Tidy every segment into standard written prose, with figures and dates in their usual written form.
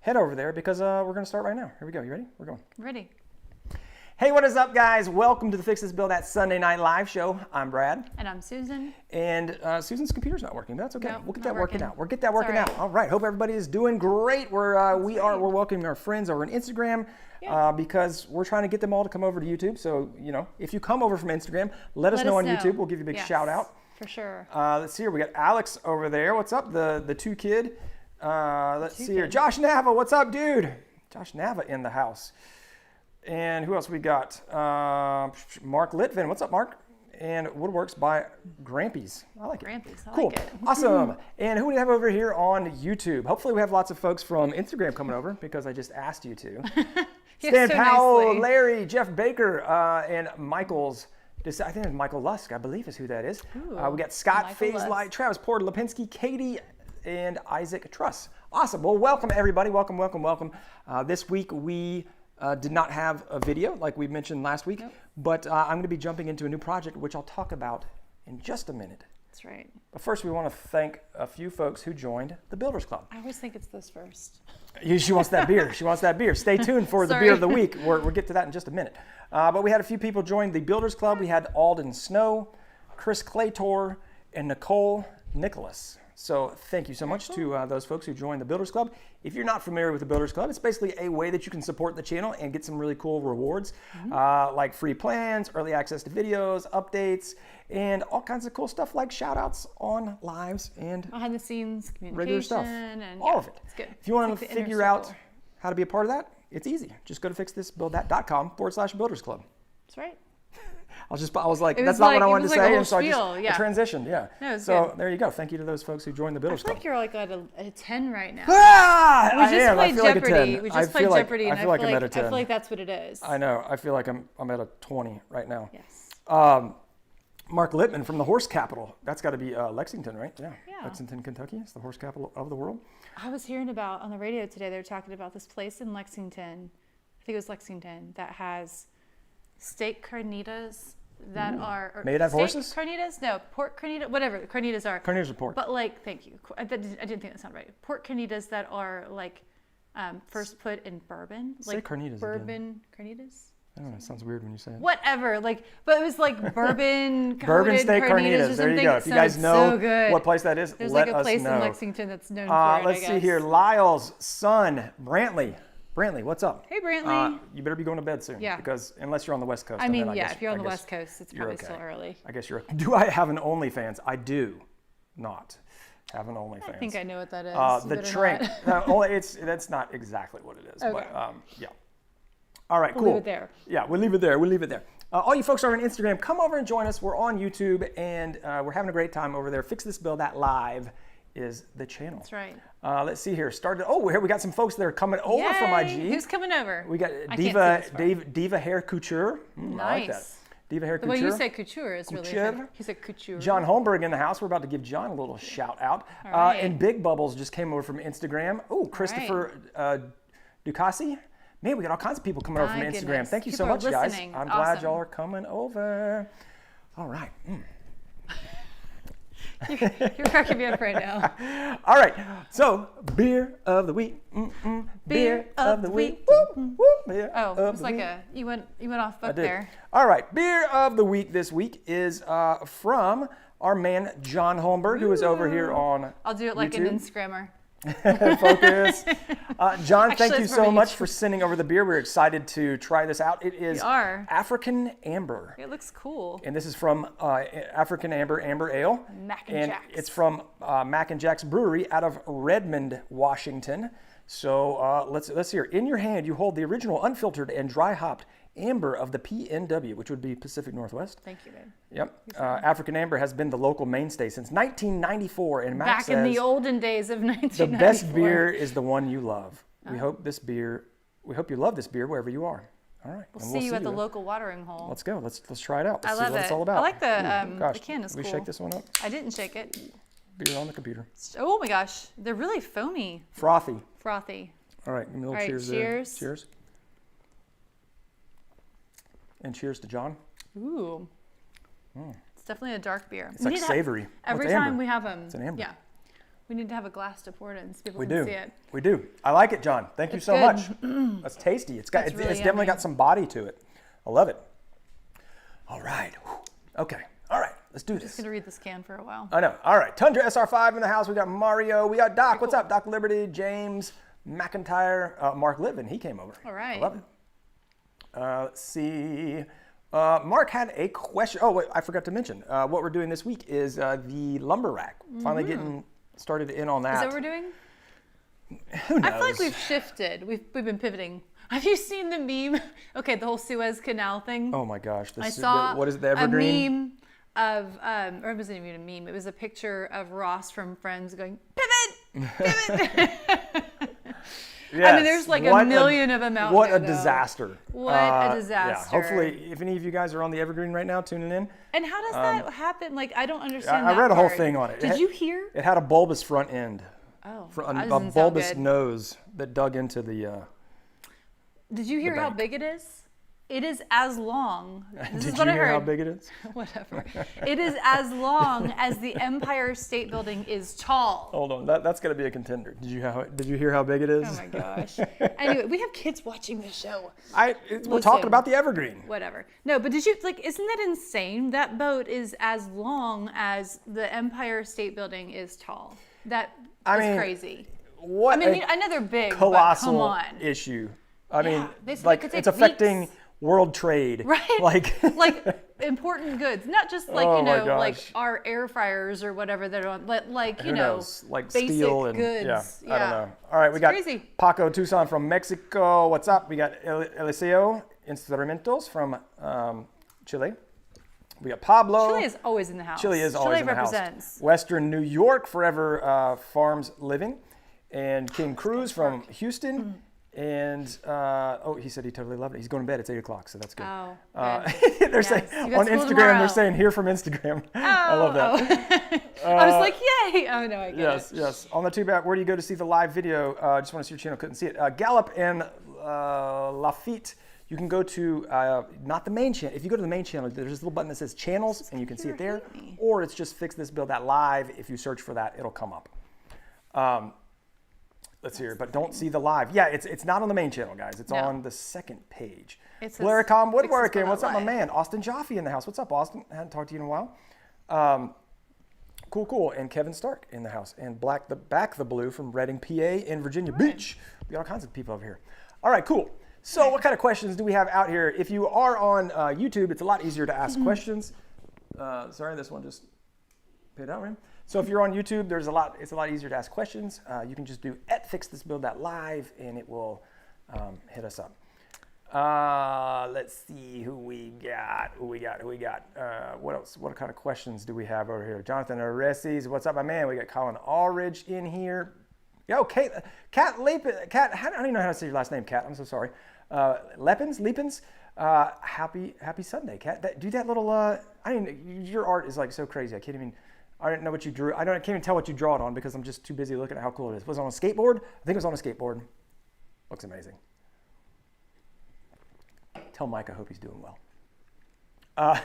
head over there because we're going to start right now. Here we go. You ready? We're going. Ready. Hey, what is up, guys? Welcome to the Fix This Build That Sunday Night Live show. I'm Brad. And I'm Susan. And Susan's computer's not working, but that's okay. Nope, we'll get not that working working. out. We'll get that working out. All right. Hope everybody is doing great. We're welcoming our friends over on Instagram because we're trying to get them all to come over to YouTube. So, you know, if you come over from Instagram, let us know on YouTube. We'll give you a big shout out. For sure. Let's see here. We got Alex over there. What's up? The two kid. Let's see here. Josh Nava. What's up, dude? Josh Nava in the house. And who else we got? Mark Litvin. What's up, Mark? And Woodworks by Grampy's. I like it. Grampy's. I cool. like it. Awesome. And who do we have over here on YouTube? Hopefully we have lots of folks from Instagram coming over because I just asked you to. Stan so Powell, nicely. Larry, Jeff Baker, and Michael's. I think it's Michael Lusk, I believe is who that is. Ooh, we got Scott, Michael FaZe Lusk. Light, Travis Porter, Lipinski, Katie, and Isaac Truss. Awesome. Well, welcome everybody. Welcome, welcome, welcome. This week we did not have a video like we mentioned last week, but I'm going to be jumping into a new project which I'll talk about in just a minute. That's right. But first we want to thank a few folks who joined the Builders Club. I always think it's this first. She wants that beer. She wants that beer. Stay tuned for the beer of the week. We'll get to that in just a minute. But we had a few people join the Builders Club. We had Alden Snow, Chris Claytor, and Nicole Nicolas. So thank you so much to those folks who joined the Builders Club. If you're not familiar with the Builders Club, it's basically a way that you can support the channel and get some really cool rewards, like free plans, early access to videos, updates, and all kinds of cool stuff like shout-outs on lives and Behind the scenes, communication, regular stuff. and All of it. It's good. If you want It's to like the inner figure out circle. how to be a part of that, it's easy. Just go to fixthisbuildthat.com/Builders Club. That's right. I was like, It that's was not like- what I it wanted was to like a say, whole and so I spiel, just transitioned, No, it's so good. there you go. Thank you to those folks who joined the I Builders feel Club. like you're like at a 10 right now. Ah, We just I played feel like a Jeopardy. 10. We I just played feel like- Jeopardy, and I feel like I'm at a I 10. feel like that's what it is. I know. I feel like I'm at a 20 right now. Yes. Mark Littman from the Horse Capital. That's got to be Lexington, right? Yeah. Yeah. Lexington, Kentucky. It's the horse capital of the world. I was hearing about on the radio today. They were talking about this place in Lexington. I think it was Lexington that has steak carnitas that are or Made out of steak horses? Carnitas? No, pork carnitas. Whatever the carnitas are. Carnitas are pork. But like, thank you. I didn't think that sounded right. Pork carnitas that are like first put in bourbon. Say Like carnitas bourbon carnitas. I don't know. It sounds weird when you say it. Whatever, like, but it was like bourbon. Bourbon steak carnitas. There you go. If you guys know so good. what place that is, There's let like a us place know. in Lexington that's known for it. Let's see here. Lyle's son, Brantley. Brantley, what's up? Hey, Brantley. You better be going to bed soon. Yeah. Because unless you're on the West Coast. I and mean, then if you're on the guess West Coast, it's you're probably okay. still early. I guess you're. Do I have an OnlyFans? I do not have an OnlyFans. I think I know what that is. The Better Trank. not. That's not exactly what it is. Okay. But yeah. All right, We'll cool. leave it there. Yeah, we'll leave it there. We'll leave it there. All you folks are on Instagram, come over and join us. We're on YouTube, and we're having a great time over there. Fix This Build That Live is the channel. That's right. Let's see here. Here we got some folks that are coming over from Yay! IG. Who's coming over? We got I can't see this far. Diva Hair Couture. I like that. Nice. Diva Hair The Couture. way you say couture is really Couture. good. He said couture. John Holmberg in the house. We're about to give John a little shout out. All right. And Big Bubbles just came over from Instagram. Oh, Christopher Ducassi. Man, we got all kinds of people coming over from My Instagram. goodness. Thank you so People are much, guys. listening. I'm It's glad awesome. y'all are coming over. All right. You're cracking me up right now. All right. So, beer of the week. Beer of the week. Woo, woo, beer Oh, of it was the like week. you went off book I did. there. All right. Beer of the week this week is from our man John Holmberg, who is over here on I'll do it like YouTube. an Instagrammer. Focus. John, Actually, thank you it's so from much YouTube. for sending over the beer. We're excited to try this out. It is We are. African Amber. It looks cool. And this is from African Amber Ale. Mac and And Jack's. it's from Mac and Jack's Brewery out of Redmond, Washington. So let's hear. In your hand, you hold the original unfiltered and dry hopped amber of the PNW, which would be Pacific Northwest. Thank you, babe. Yep. African Amber has been the local mainstay since 1994, and Mac Back in the says olden days of 1994. the best beer is the one you love. We hope you love this beer wherever you are. All right. We'll and see you at the local watering hole. Let's go. Let's try it out. Let's I see love what it. it's all about. I like the Gosh, can is we cool. shake this one up. I didn't shake it. Beer on the computer. Oh my gosh, they're really foamy, Frothy. frothy. All right. Give me a little All right, cheers cheers. there. Cheers. And cheers to John. Ooh. It's definitely a dark beer. It's like savory. Every What's time amber? we have them. It's an amber. Yeah. We need to have a glass to pour it in so people We can do. see it. We do. I like it, John. Thank you It's so good. much. That's tasty. It's really definitely yummy. got some body to it. I love it. All right. Whew. Okay. All right. Let's do I'm just this. gonna read this can for a while. I know. All right. Tundra SR5 in the house. We got Mario. We got Doc. What's up? Doc Liberty, James, McIntyre, Mark Livin. He came over. All right. I love it. Let's see. Mark had a question. Oh, wait, I forgot to mention. What we're doing this week is the lumber rack. Finally getting started in on that. Is that what we're doing? Who knows? I feel like we've shifted. We've been pivoting. Have you seen the meme? Okay, the whole Suez Canal thing. Oh my gosh. I saw what is it, the evergreen? a meme of, or it wasn't even a meme. It was a picture of Ross from Friends going, pivot, pivot. Yes. I mean, there's like a million of them out What there, a though. disaster. What a disaster. Yeah, hopefully, if any of you guys are on the evergreen right now, tuning in. And how does that happen? Like, I don't understand I that read a whole part. thing on it. Did you hear? It had a bulbous front end. Oh, A that doesn't sound bulbous good. nose that dug into the. Did you hear how bank. big it is? It is as long. This Did is what you I hear heard. how big it is? Whatever. It is as long as the Empire State Building is tall. Hold on, that's going to be a contender. Did you hear how big it is? Oh my gosh. Anyway, we have kids watching this show. We're Listen. talking about the evergreen. Whatever. No, but did you, like, isn't that insane? That boat is as long as the Empire State Building is tall. That is mean, crazy. What I mean, a I know they're big, but colossal come on. issue. I mean, they said it like could take it's affecting weeks. world trade. Right? Like, Like important goods, not just like, Oh you my know, like gosh. our air fryers or whatever they're on, but like, you who know, knows? Like basic steel and goods. yeah, I don't know. All right, we got crazy. Paco Tucson from Mexico. What's up? We got Eliseo Instrumentos from Chile. We got Pablo. Chile is always in the house. Chile is always in the represents. house. Western New York, Forever Farms Living. And King Cruz from Houston. And, he said he totally loved it. He's going to bed. It's 8 o'clock, so that's good. Oh, They're Yes, saying, you got on school Instagram, tomorrow. they're saying here from Instagram. I love that. I was like, yay! Oh no, I get Yes, it. yes. On the tube app, where do you go to see the live video? Just want to see your channel, couldn't see it. Gallup and Lafitte, you can go to, not the main channel. If you go to the main channel, there's this little button that says channels, and you can see it there. Or it's just Fix This, Build That Live. If you search for that, it'll come up. Let's hear, but don't see the live. Yeah, it's not on the main channel, guys. It's No. on the second page. It says Blaricom Fix This, Woodworking. Build What's That up, my Live. man? Austin Jaffe in the house. What's up, Austin? I hadn't talked to you in a while. Cool. And Kevin Stark in the house. And Back the Blue from Reading, PA in Virginia Beach. We got all kinds of people over here. All right, cool. So what kind of questions do we have out here? If you are on YouTube, it's a lot easier to ask questions. Sorry, this one just paid out, right? So if you're on YouTube, it's a lot easier to ask questions. You can just do @FixThisBuildThatLive and it will hit us up. Let's see who we got. What else? What kind of questions do we have over here? Jonathan Areses, what's up, my man? We got Colin Allridge in here. Yo, Kat, I don't even know how to say your last name, Kat. I'm so sorry. Lepins. Happy Sunday, Kat. Do that little. Your art is like so crazy. I didn't know what you drew. I can't even tell what you draw it on because I'm just too busy looking at how cool it is. Was it on a skateboard? I think it was on a skateboard. Looks amazing. Tell Mike I hope he's doing well.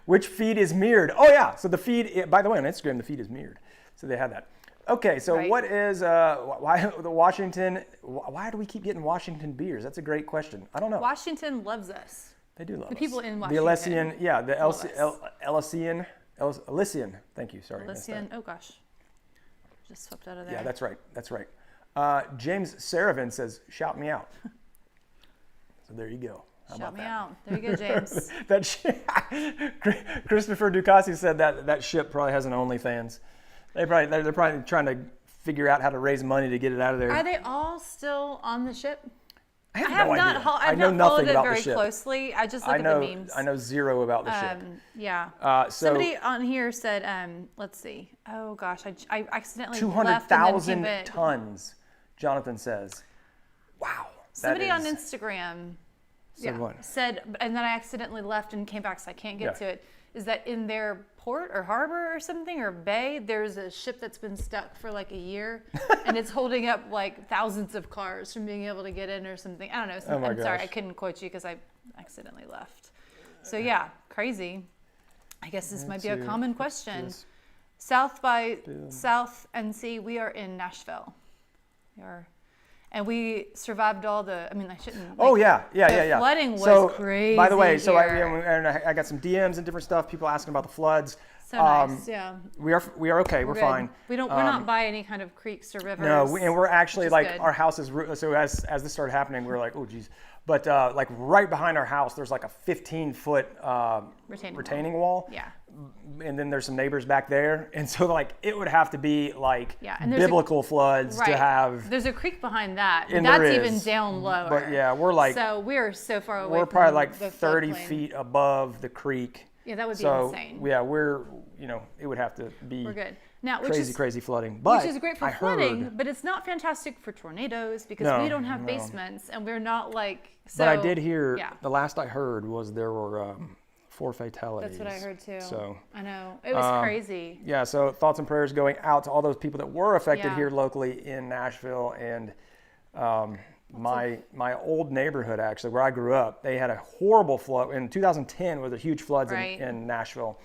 Which feed is mirrored? Oh yeah, so the feed, by the way, on Instagram, the feed is mirrored. So they have that. Okay, so Right. what is, why the Washington, why do we keep getting Washington beers? That's a great question. I don't know. Washington loves us. They do love The us. people in The Washington Elysian, the love us. Elysian, thank you, sorry. I missed that. Elysian, oh gosh. Just swept out of there. Yeah, that's right. James Saravin says, shout me out. So there you go. How Shout about me that? out. There you go, James. Christopher Ducassi said that ship probably has an OnlyFans. They're probably trying to figure out how to raise money to get it out of there. Are they all still on the ship? I have no idea. I've know not nothing followed it about very the ship. closely. I just look at the memes. I know zero about the ship. Yeah. So Somebody on here said, let's see. Oh gosh, I accidentally left and then came 200,000 back. tons, Jonathan says. Wow. Somebody on Instagram Said what? said, and then I accidentally left and came back, so I can't get to it, is that in their port or harbor or something, or bay, there's a ship that's been stuck for like a year, and it's holding up like thousands of cars from being able to get in or something. I don't know. Oh my I'm sorry, gosh. I couldn't quote you because I accidentally left. So yeah, crazy. I guess this might be a common question. South by South NC, we are in Nashville. And we survived all the, I mean, I shouldn't. Oh, like, yeah. The flooding was crazy. By the way, so here. I got some DMs and different stuff, people asking about the floods. So nice, yeah. We are okay. We're good. fine. We're not by any kind of creeks or rivers. No, and we're actually like good. our house is so as this started happening, we were like, oh geez. But like right behind our house, there's like a 15-foot retaining wall. Yeah. And then there's some neighbors back there, and so like it would have to be like and biblical floods to have. There's a creek behind that, and that's there even is, down lower. But yeah, we're like so we're so far away. We're probably from like the 30 floodplain. feet above the creek. Yeah, that would be so, insane. Yeah, we're it would have to be. We're good now. Crazy flooding, but which is great for flooding, but it's not fantastic for tornadoes because we don't have basements and we're not like. So, but I did hear the last I heard was there were 4 fatalities. That's what I heard too. So I know it was crazy. Yeah, so thoughts and prayers going out to all those people that were affected here locally in Nashville and my old neighborhood actually where I grew up. They had a horrible flood in 2010 with a huge floods in Nashville,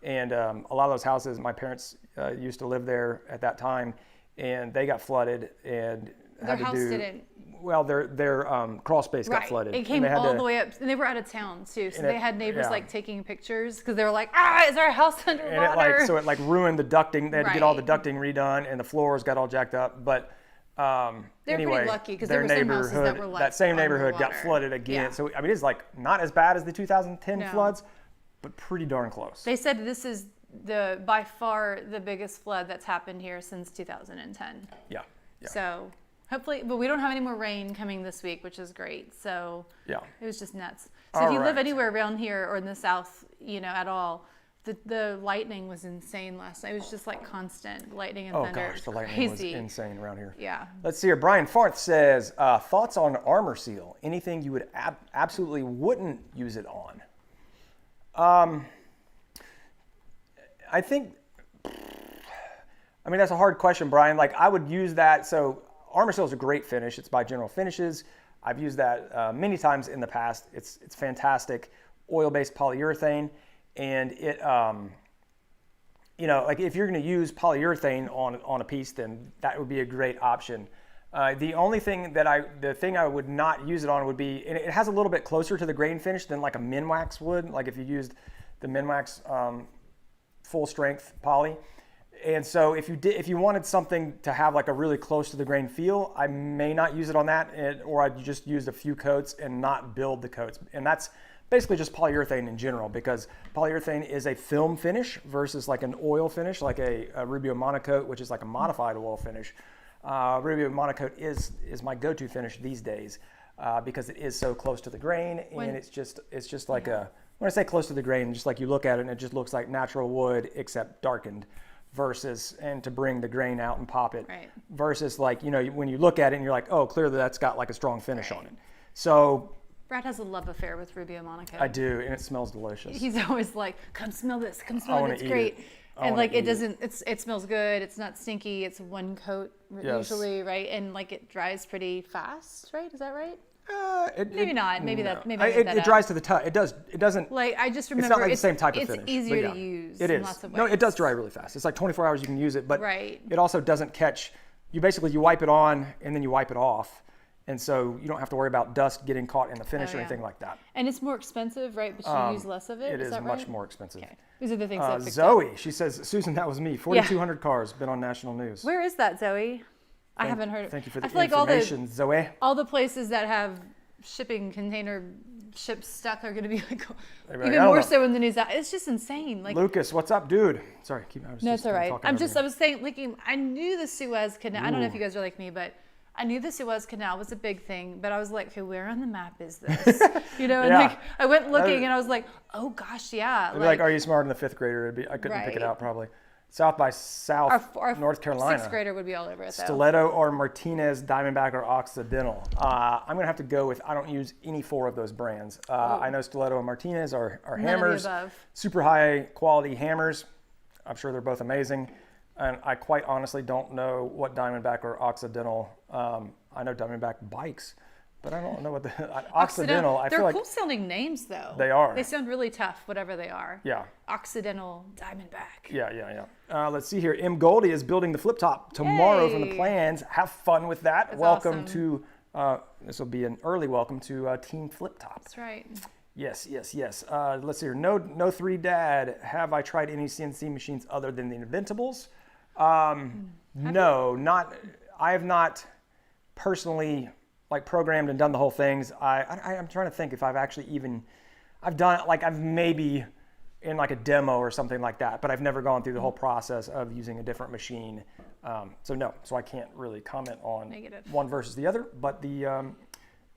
and a lot of those houses my parents used to live there at that time, and they got flooded and their house didn't. Well, their crawl space got flooded. It came all the way up, and they were out of town too. So they had neighbors like taking pictures because they were like, is our house underwater? And it ruined the ducting. They had to get all the ducting redone, and the floors got all jacked up. But they're anyway, pretty lucky because their there were some houses neighborhood, that were like that same neighborhood underwater. got flooded again. So I mean, it's like not as bad as the 2010 floods, but pretty darn close. They said this is by far the biggest flood that's happened here since 2010. Yeah. So hopefully, but we don't have any more rain coming this week, which is great. So it was just nuts. So if you live anywhere around here or in the South, at all, the lightning was insane last night. It was just like constant lightning and thunder. Oh gosh, the lightning was insane around here. Yeah. Let's see here. Brian Farth says, thoughts on Armor Seal? Anything you would absolutely wouldn't use it on? I think, that's a hard question, Brian. Like I would use that. So Armor Seal is a great finish. It's by General Finishes. I've used that many times in the past. It's fantastic, oil-based polyurethane, and it, like if you're going to use polyurethane on a piece, then that would be a great option. The only thing the thing I would not use it on would be, and it has a little bit closer to the grain finish than like a Minwax would. Like if you used the Minwax full strength poly. And so if you wanted something to have like a really close to the grain feel, I may not use it on that, or I'd just use a few coats and not build the coats. And that's basically just polyurethane in general, because polyurethane is a film finish versus like an oil finish, like a Rubio Monocoat, which is like a modified oil finish. Rubio Monocoat is my go-to finish these days because it is so close to the grain, and it's just like when I say close to the grain, just like you look at it and it just looks like natural wood except darkened. And to bring the grain out and pop it, versus like, when you look at it and you're like, oh, clearly that's got like a strong finish on it. So Brad has a love affair with Rubio Monocoat. I do, and it smells delicious. He's always like, come smell this, it's great. And like it smells good, it's not stinky, it's one coat usually, right? And like it dries pretty fast, right? Is that right? Maybe not. Maybe no. that. Maybe it dries to the touch. It doesn't. Like I just remember, it's not like the same type of finish. It's easier to use. It is. In lots of ways. No, it does dry really fast. It's like 24 hours you can use it, but right. It also doesn't catch. You wipe it on and then you wipe it off, and so you don't have to worry about dust getting caught in the finish or anything like that. And it's more expensive, right? But you use less of it. It is that much right? more expensive. Okay. These are the things that Zoe, she says, Susan, that was me. 4,200 cars, been on national news. Where is that, Zoe? I haven't heard. Thank you for the information, Zoe. All the places that have shipping container ships stuck are going to be like even more so in the news. It's just insane. Like Lucas, what's up, dude? Sorry, it's all right. I was saying, like, I knew the Suez Canal. I don't know if you guys are like me, but I knew the Suez Canal was a big thing. But I was like, okay, where on the map is this? And like I went looking, and I was like, oh gosh, yeah. Like, are you smarter than a fifth grader? I couldn't pick it out probably. South by South, our North Carolina. Sixth grader would be all over it, though. Stiletto or Martinez, Diamondback or Occidental. I'm going to have to go with, I don't use any 4 of those brands. I know Stiletto and Martinez are hammers, super high quality hammers. I'm sure they're both amazing. And I quite honestly don't know what Diamondback or Occidental. I know Diamondback bikes, but I don't know what the Occidental. I They're feel like cool sounding names though. they are. They sound really tough, whatever they are. Yeah. Occidental Diamondback. Yeah. Let's see here. M. Goldie is building the flip top tomorrow from the Yay. plans. Have fun with that. That's Welcome awesome. to, this will be an early welcome to Team Flip Top. That's right. Yes. Let's see here. No 3 Dad. Have I tried any CNC machines other than the Inventables? No, not. I have not personally like programmed and done the whole things. I'm trying to think if I've actually even. I've done like I've maybe in like a demo or something like that, but I've never gone through the whole process of using a different machine. So I can't really comment on Negative. one versus the other. But the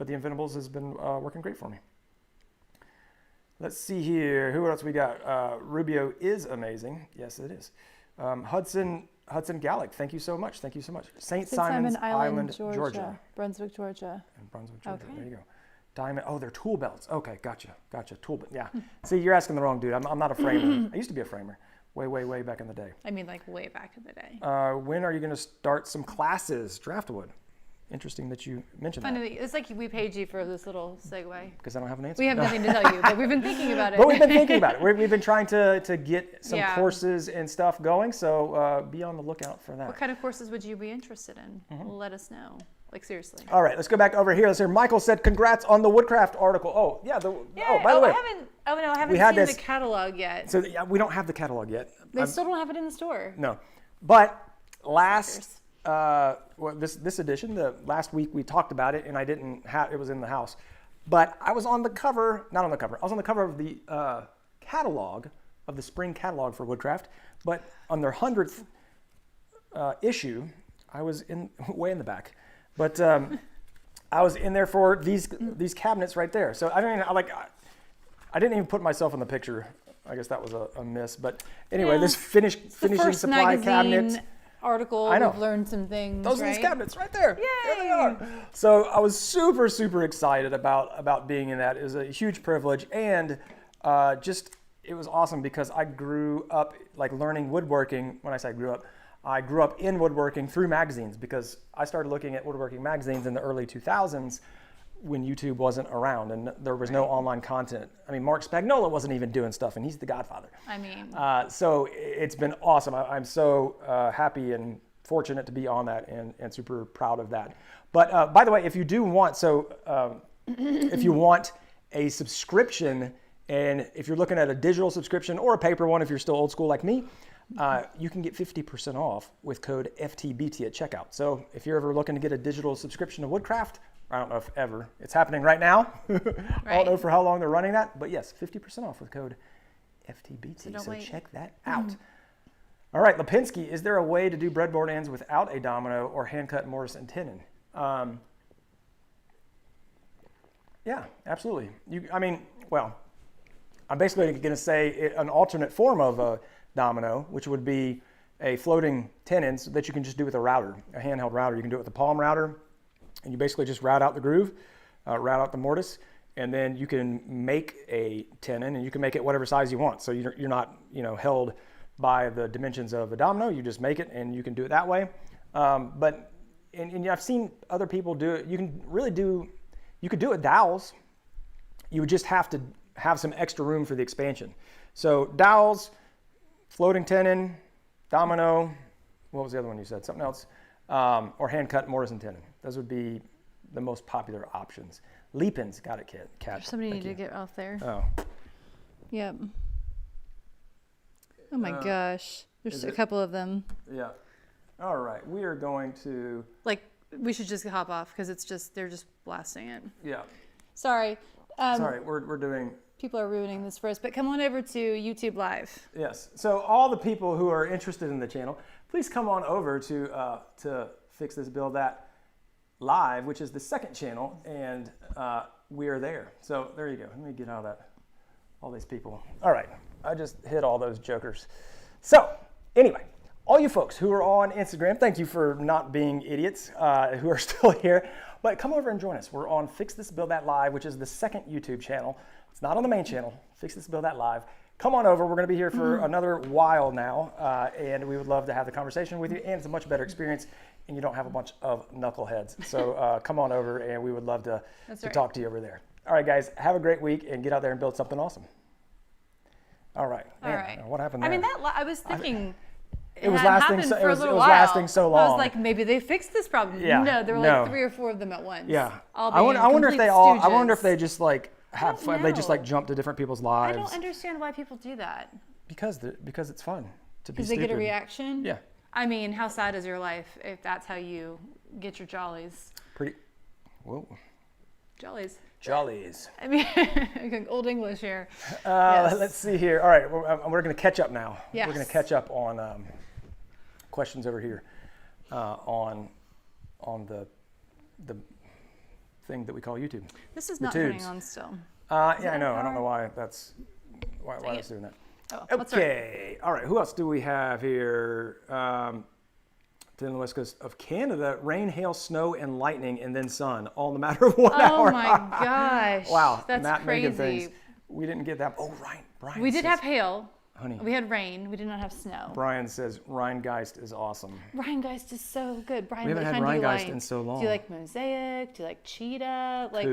Inventables has been working great for me. Let's see here. Who else we got? Rubio is amazing. Yes, it is. Hudson Gallic. Thank you so much. St. Simon's Island, Georgia. Brunswick, Georgia. And Brunswick, Georgia. Okay. There you go. Diamond. Oh, they're tool belts. Okay, gotcha. Tool belt. Yeah. See, you're asking the wrong dude. I'm not a framer. I used to be a framer. Way back in the day. I mean, like way back in the day. When are you going to start some classes? Draftwood. Interesting that you mentioned that. It's like we paid you for this little segue. Because I don't have an answer. We have nothing to tell you, but we've been thinking about it. But we've been thinking about it. We've been trying to get some Yeah. courses and stuff going. So be on the lookout for that. What kind of courses would you be interested in? Let us know. Like seriously. All right, let's go back over here. Let's hear. Michael said, "Congrats on the Woodcraft article." Oh, yeah. By the way, I haven't we had seen this- the catalog yet. so yeah, we don't have the catalog yet. They still don't have it in the store. No, but last this edition, the last week we talked about it, and I didn't have it was in the house, but I was on the cover, not on the cover. I was on the cover of the catalog of the spring catalog for Woodcraft, but on their 100th issue, I was way in the back, but I was in there for these cabinets right there. So I didn't even put myself in the picture. I guess that was a miss. But anyway, Yeah. this finishing First supply magazine cabinet. article. I know. We've learned some things. Those are right? these cabinets right there. Yay! There they are. So I was super excited about being in that. It was a huge privilege, and it was awesome because I grew up like learning woodworking. When I say I grew up in woodworking through magazines because I started looking at woodworking magazines in the early 2000s when YouTube wasn't around and there was no online content. I mean, Mark Spagnola wasn't even doing stuff, and he's the godfather. I mean, So it's been awesome. I'm so happy and fortunate to be on that and super proud of that. But by the way, if you do want, if you want a subscription, and if you're looking at a digital subscription or a paper one, if you're still old school like me, you can get 50% off with code FTBT at checkout. So if you're ever looking to get a digital subscription to Woodcraft, I don't know if ever, it's happening right now. I don't know for how long they're running that, but yes, 50% off with code FTBT. So check that out. All right, Lipinski, is there a way to do breadboard ends without a domino or hand-cut mortise and tenon? Yeah, absolutely. I'm basically going to say an alternate form of a domino, which would be a floating tenon that you can just do with a router, a handheld router. You can do it with a palm router, and you basically just route out the groove, route out the mortise, and then you can make a tenon, and you can make it whatever size you want. So you're not held by the dimensions of a domino. You just make it, and you can do it that way. But I've seen other people do it. You could do it dowels. You would just have to have some extra room for the expansion. So dowels, floating tenon, domino, what was the other one you said? Something else? Or hand-cut mortise and tenon. Those would be the most popular options. Leapins, got it, Kat. somebody need to get off there. Oh. Yep. Oh my gosh. There's a couple of them. Yeah. All right, we are going to... We should just hop off because they're just blasting it. Yeah. Sorry. Sorry, we're doing... People are ruining this for us, but come on over to YouTube Live. Yes. So all the people who are interested in the channel, please come on over to Fix This Build That Live, which is the second channel, and we are there. So there you go. Let me get out of that. All these people. All right. I just hit all those jokers. So anyway, all you folks who are on Instagram, thank you for not being idiots who are still here. But come over and join us. We're on Fix This Build That Live, which is the second YouTube channel. It's not on the main channel. Fix This Build That Live. Come on over. We're going to be here for another while now, and we would love to have the conversation with you. And it's a much better experience and you don't have a bunch of knuckleheads. So come on over, and we would love to talk to you over there. All right, guys, have a great week, and get out there and build something awesome. All right. All right. What happened there? I mean, I was thinking it was hadn't lasting. happened for a little it was while. lasting so long. I was like, maybe they fixed this problem. Yeah. No, there were No. like 3 or 4 of them at once. Yeah. All I wonder if being they complete all. I wonder if stooges. they just like have fun. They just know. like jump to different people's I lives. don't understand why people do that. Because it's fun to be Because they stupid. get a reaction? Yeah. I mean, how sad is your life if that's how you get your jollies? Whoa. Jollies. Jollies. I mean, old English here. Let's see here. All right, we're going to catch up now. Yes. We're going to catch up on questions over here on the thing that we call YouTube. This is The not tubes. turning on still. Yeah, I know. I don't know why that's why Dang it's it. doing that. Oh, let's start. Okay. All right. Who else do we have here? To the west coast of Canada, rain, hail, snow, and lightning, and then sun, all in a matter of 1 hour. Oh my gosh. Wow. That's Matt making crazy. things. We didn't get that. Oh, Brian. We did says- have hail. Honey. We had rain. We did not have snow. Brian says Rheingeist is awesome. Rheingeist is so good. Brian, We haven't what had kind do you Rheingeist like? in so long. Do you like mosaic? Do you like cheetah? Like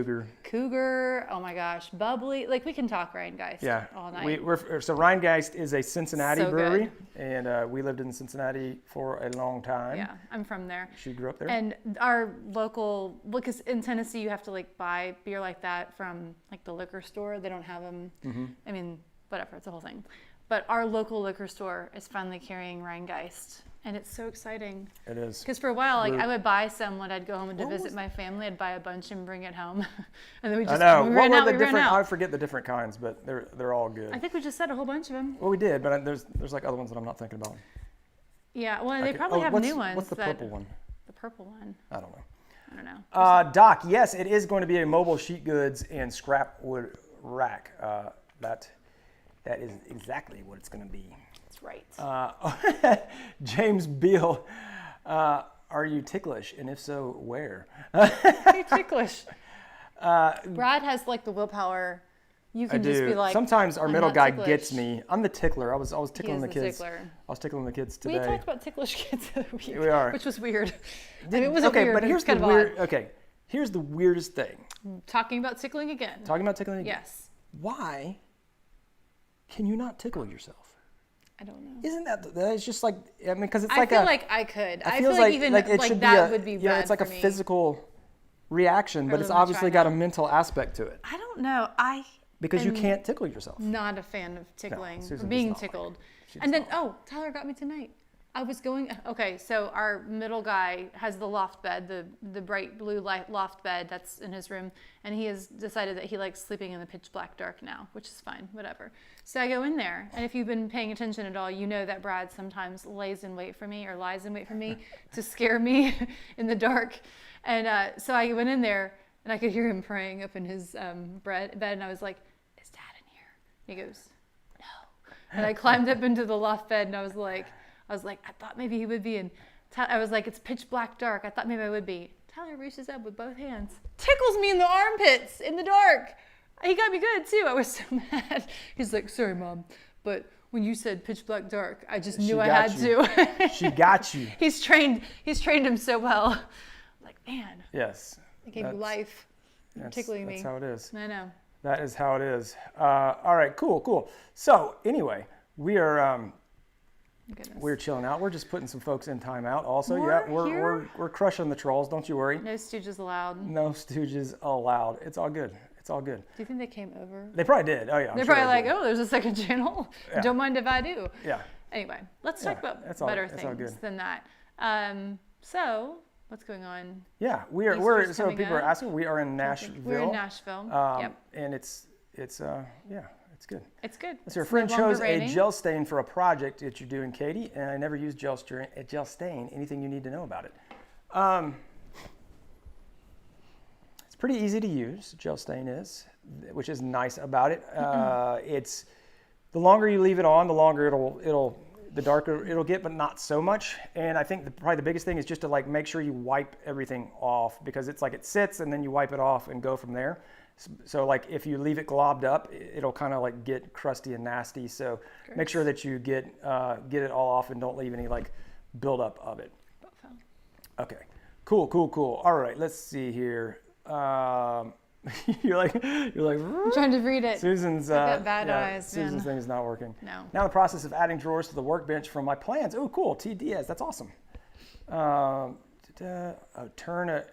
Cougar. Oh my gosh, bubbly. Like we can talk Rheingeist all night. So Rheingeist is a Cincinnati So brewery, good. and we lived in Cincinnati for a long time. Yeah, I'm from there. She grew up there. And our local, because in Tennessee you have to like buy beer like that from like the liquor store. They don't have them. Mm-hmm. I mean, whatever, it's a whole thing. But our local liquor store is finally carrying Rheingeist, and it's so exciting. It is. Because for a while, like I would buy some when I'd go home to visit my family. I'd buy a bunch and bring it home, and then we just I know. we What ran were out. the We ran different? I out. forget the different kinds, but they're all good. I think we just said a whole bunch of them. Well, we did, but there's like other ones that I'm not thinking about. Yeah, well, they probably have new ones. What's the purple one? The purple one. I don't know. I don't know. Doc, yes, it is going to be a mobile sheet goods and scrap wood rack. That is exactly what it's going to be. That's right. James Beal, are you ticklish? And if so, where? You're ticklish. Brad has like the willpower. You can just be like. Sometimes our I'm middle not guy ticklish. gets me. I'm the tickler. I was tickling is the the kids. tickler. I was tickling the kids today. We talked about ticklish kids the other week. We are. Which was weird. I mean, it wasn't okay, weird, but here's it's kind the of weird. odd. Okay, here's the weirdest thing. Talking about tickling again. Talking about tickling. Yes. Why can you not tickle yourself? I don't know. Isn't that's just like, I mean, because it's I like feel like I could. I feel feels like even it like should that be would be yeah, bad it's like for a me. physical reaction, but it's let me obviously try got a now. mental aspect to it I don't know. because you am can't tickle yourself. not a fan of tickling Susan or does being not like tickled. She And does then, not Tyler got me tonight. I was going, okay, so our middle guy has the loft bed, the bright blue light loft bed that's in his room, and he has decided that he likes sleeping in the pitch black dark now, which is fine, whatever. So I go in there, and if you've been paying attention at all, you know that Brad sometimes lies in wait for me to scare me in the dark. And so I went in there, and I could hear him praying up in his bed, and I was like, is Dad in here? And he goes, no. And I climbed up into the loft bed, and I was like, I thought maybe he would be in. I was like, it's pitch black dark. I thought maybe I would be. Tyler reaches up with both hands, tickles me in the armpits in the dark. He got me good too. I was so mad. He's like, sorry, Mom, but when you said pitch black dark, I just knew I had to. She got you. He's trained him so well. I'm like, man. Yes. I gave you life. You're tickling me. That's how it is. I know. That is how it is. All right, cool. So anyway, we are. Goodness. We're chilling out. We're just putting some folks in timeout. Also, More we're crushing the trolls. Don't you worry. No stooges allowed. No stooges allowed. It's all good. It's all good. Do you think they came over? They probably did. Oh yeah. They're probably like, oh, there's a second channel. Yeah. Don't mind if I do. Yeah. Anyway, let's talk about that's all- better that's all things good. than that. So, what's going on? Yeah, Easter's so coming people are up. asking. We are in Nashville. We're in Nashville. Yep. And it's it's good. It's good. So your It's friend no longer chose raining. a gel stain for a project that you're doing, Katie, and I never used gel stain. Anything you need to know about it? It's pretty easy to use. Gel stain is, which is nice about it. It's the longer you leave it on, the longer the darker it'll get, but not so much. And I think probably the biggest thing is just to like make sure you wipe everything off, because it's like it sits and then you wipe it off and go from there. So like if you leave it globbed up, it'll kind of like get crusty and nasty. So make sure that you get it all off and don't leave any like buildup of it. Okay. Cool. All right. Let's see here. You're like. I'm trying to read it. Susan's I've got bad eyes. Susan's man. thing is not working. No. Now in the process of adding drawers to the workbench from my plans. Oh, cool. T. Diaz. That's awesome. Turn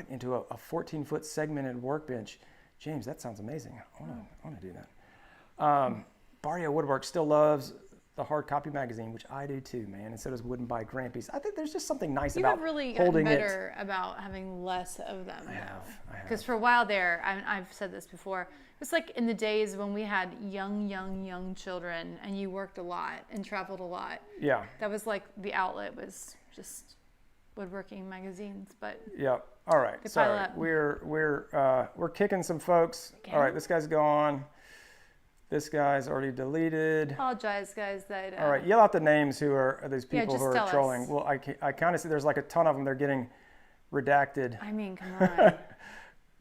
into a 14-foot segmented workbench. James, that sounds amazing. I want to do that. Barrio Woodwork still loves the hard copy magazine, which I do too, man. And so does Wooden by Grampy's. I think there's just something nice You about have really gotten holding better about having less of them. I have. Because for a while there, I've said this before, it was like in the days when we had young children and you worked a lot and traveled a lot. Yeah. That was like the outlet was just woodworking magazines, but yeah. All right. Good Sorry. pile up. We're kicking some folks. Okay. All right. This guy's gone. This guy's already deleted. apologize, guys. That All right. Yell out the names who are these people just who tell are us. trolling. Well, I kind of see there's like a ton of them. They're getting redacted. I mean, come on.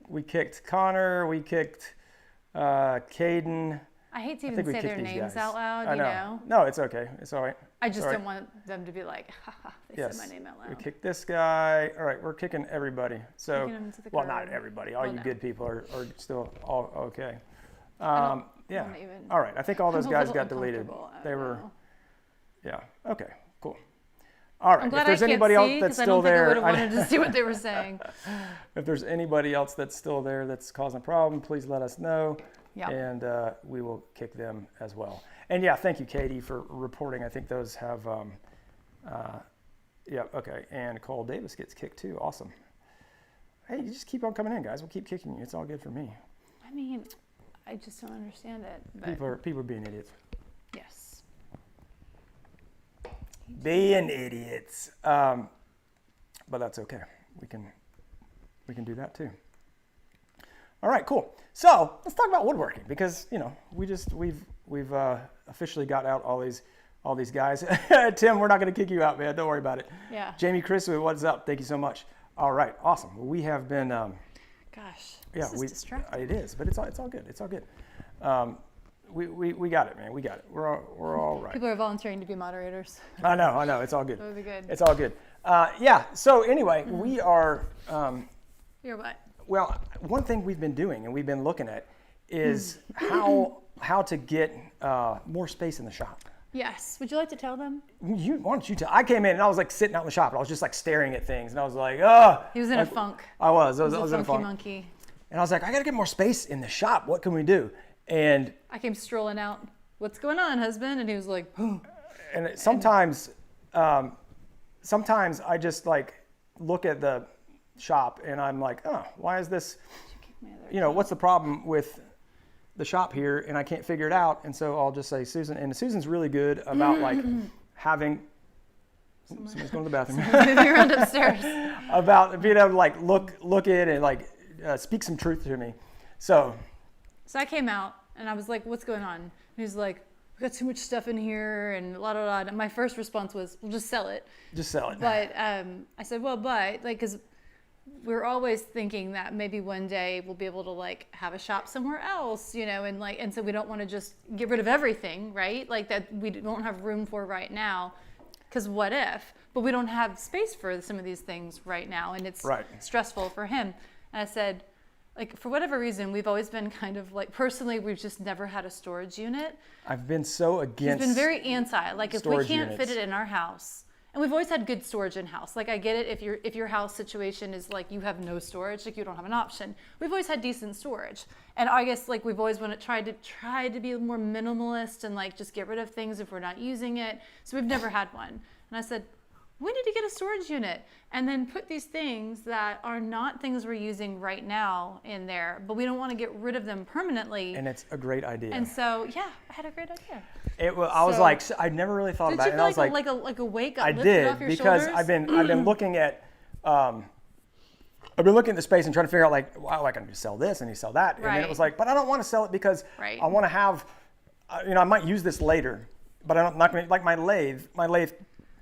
We kicked Connor. We kicked Caden. I hate to I even think we say kicked their these names guys. out loud, I you know? No, it's okay. It's all right. I just All right. don't want them to be like, haha, they Yes. said my name out loud. We kicked this guy. All right, we're kicking everybody. So, Kicking 'em to the well, not curb. everybody. All Well, you no. good people are still all okay. don't Yeah. wanna even- All right. I think all those I'm a guys little got deleted. uncomfortable. I They don't were. know. Yeah. Okay. Cool. All right. I'm glad If there's I can't anybody see, else that's 'cause I still don't think I there, would have wanted to see what they were saying. if there's anybody else that's still there that's causing a problem, please let us know. Yeah. And we will kick them as well. And yeah, thank you, Katie, for reporting. I think those have, yeah, okay. And Nicole Davis gets kicked too. Awesome. Hey, you just keep on coming in, guys. We'll keep kicking you. It's all good for me. I mean, I just don't understand it. But People are being idiots. yes. Being idiots. But that's okay. We can do that too. All right, cool. So let's talk about woodworking because we've officially got out all these guys. Tim, we're not going to kick you out, man. Don't worry about it. Yeah. Jamie Chris, what's up? Thank you so much. All right, awesome. Well, we have been. Gosh. Yeah, this is distracting. it is, but it's all good. It's all good. We got it, man. We got it. We're all right. People are volunteering to be moderators. I know. It's all good. That would be good. It's all good. Yeah. So anyway, we are. You're what? Well, one thing we've been doing and we've been looking at is how to get more space in the shop. Yes. Would you like to tell them? Why don't you tell? I came in and I was like sitting out in the shop and I was just like staring at things and I was like, oh. He was in a funk. I was He in a was a funky funk. monkey. And I was like, I got to get more space in the shop. What can we do? And I came strolling out. What's going on, husband? And he was like, oh. and sometimes I just like look at the shop and I'm like, oh, why is this? What's the problem with the shop here? And I can't figure it out. And so I'll just say Susan, and Susan's really good about like having. Someone's going to the bathroom. Moving around upstairs. About being able to like look at and like speak some truth to me. So I came out and I was like, what's going on? And he's like, we got too much stuff in here and la la la. And my first response was, well, just sell it. Just sell it. But I said, well, but like, because we're always thinking that maybe one day we'll be able to like have a shop somewhere else, and so we don't want to just get rid of everything, right? Like that we don't have room for right now. Because what if? But we don't have space for some of these things right now, and it's stressful for him. And I said, like, for whatever reason, we've always been kind of like, personally, we've just never had a storage unit. I've been so against. He's been very anti. Like, if we can't units. fit it in our house, and we've always had good storage in house. Like, I get it if your house situation is like you have no storage, like you don't have an option. We've always had decent storage, and I guess like we've always tried to be more minimalist and like just get rid of things if we're not using it. So we've never had one. And I said, we need to get a storage unit and then put these things that are not things we're using right now in there, but we don't want to get rid of them permanently. And it's a great idea. And so, yeah, I had a great idea. I was like, I never really thought about it. And I was like a weight got I lifted off your because shoulders? I've been looking at the space and trying to figure out like, wow, I can sell this and you sell that. And then it was like, but I don't want to sell it because I want to have, I might use this later, but I'm not going to, like my lathe,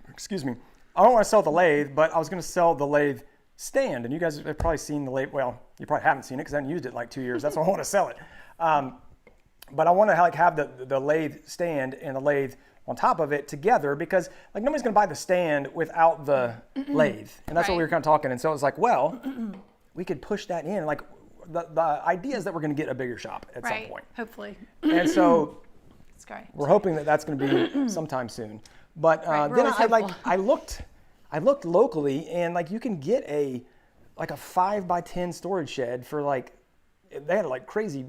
excuse me. I don't want to sell the lathe, but I was going to sell the lathe stand. And you guys have probably seen the lathe. Well, you probably haven't seen it because I haven't used it in like 2 years. That's why I want to sell it. But I want to have the lathe stand and the lathe on top of it together, because like nobody's going to buy the stand without the lathe. And that's what we were kind of talking. And so it was like, well, we could push that in. Like the idea is that we're going to get a bigger shop at some point. Hopefully. And so Sorry. we're hoping that that's going to be sometime soon. But then I looked locally, and like you can get a 5x10 storage shed for like, they had like crazy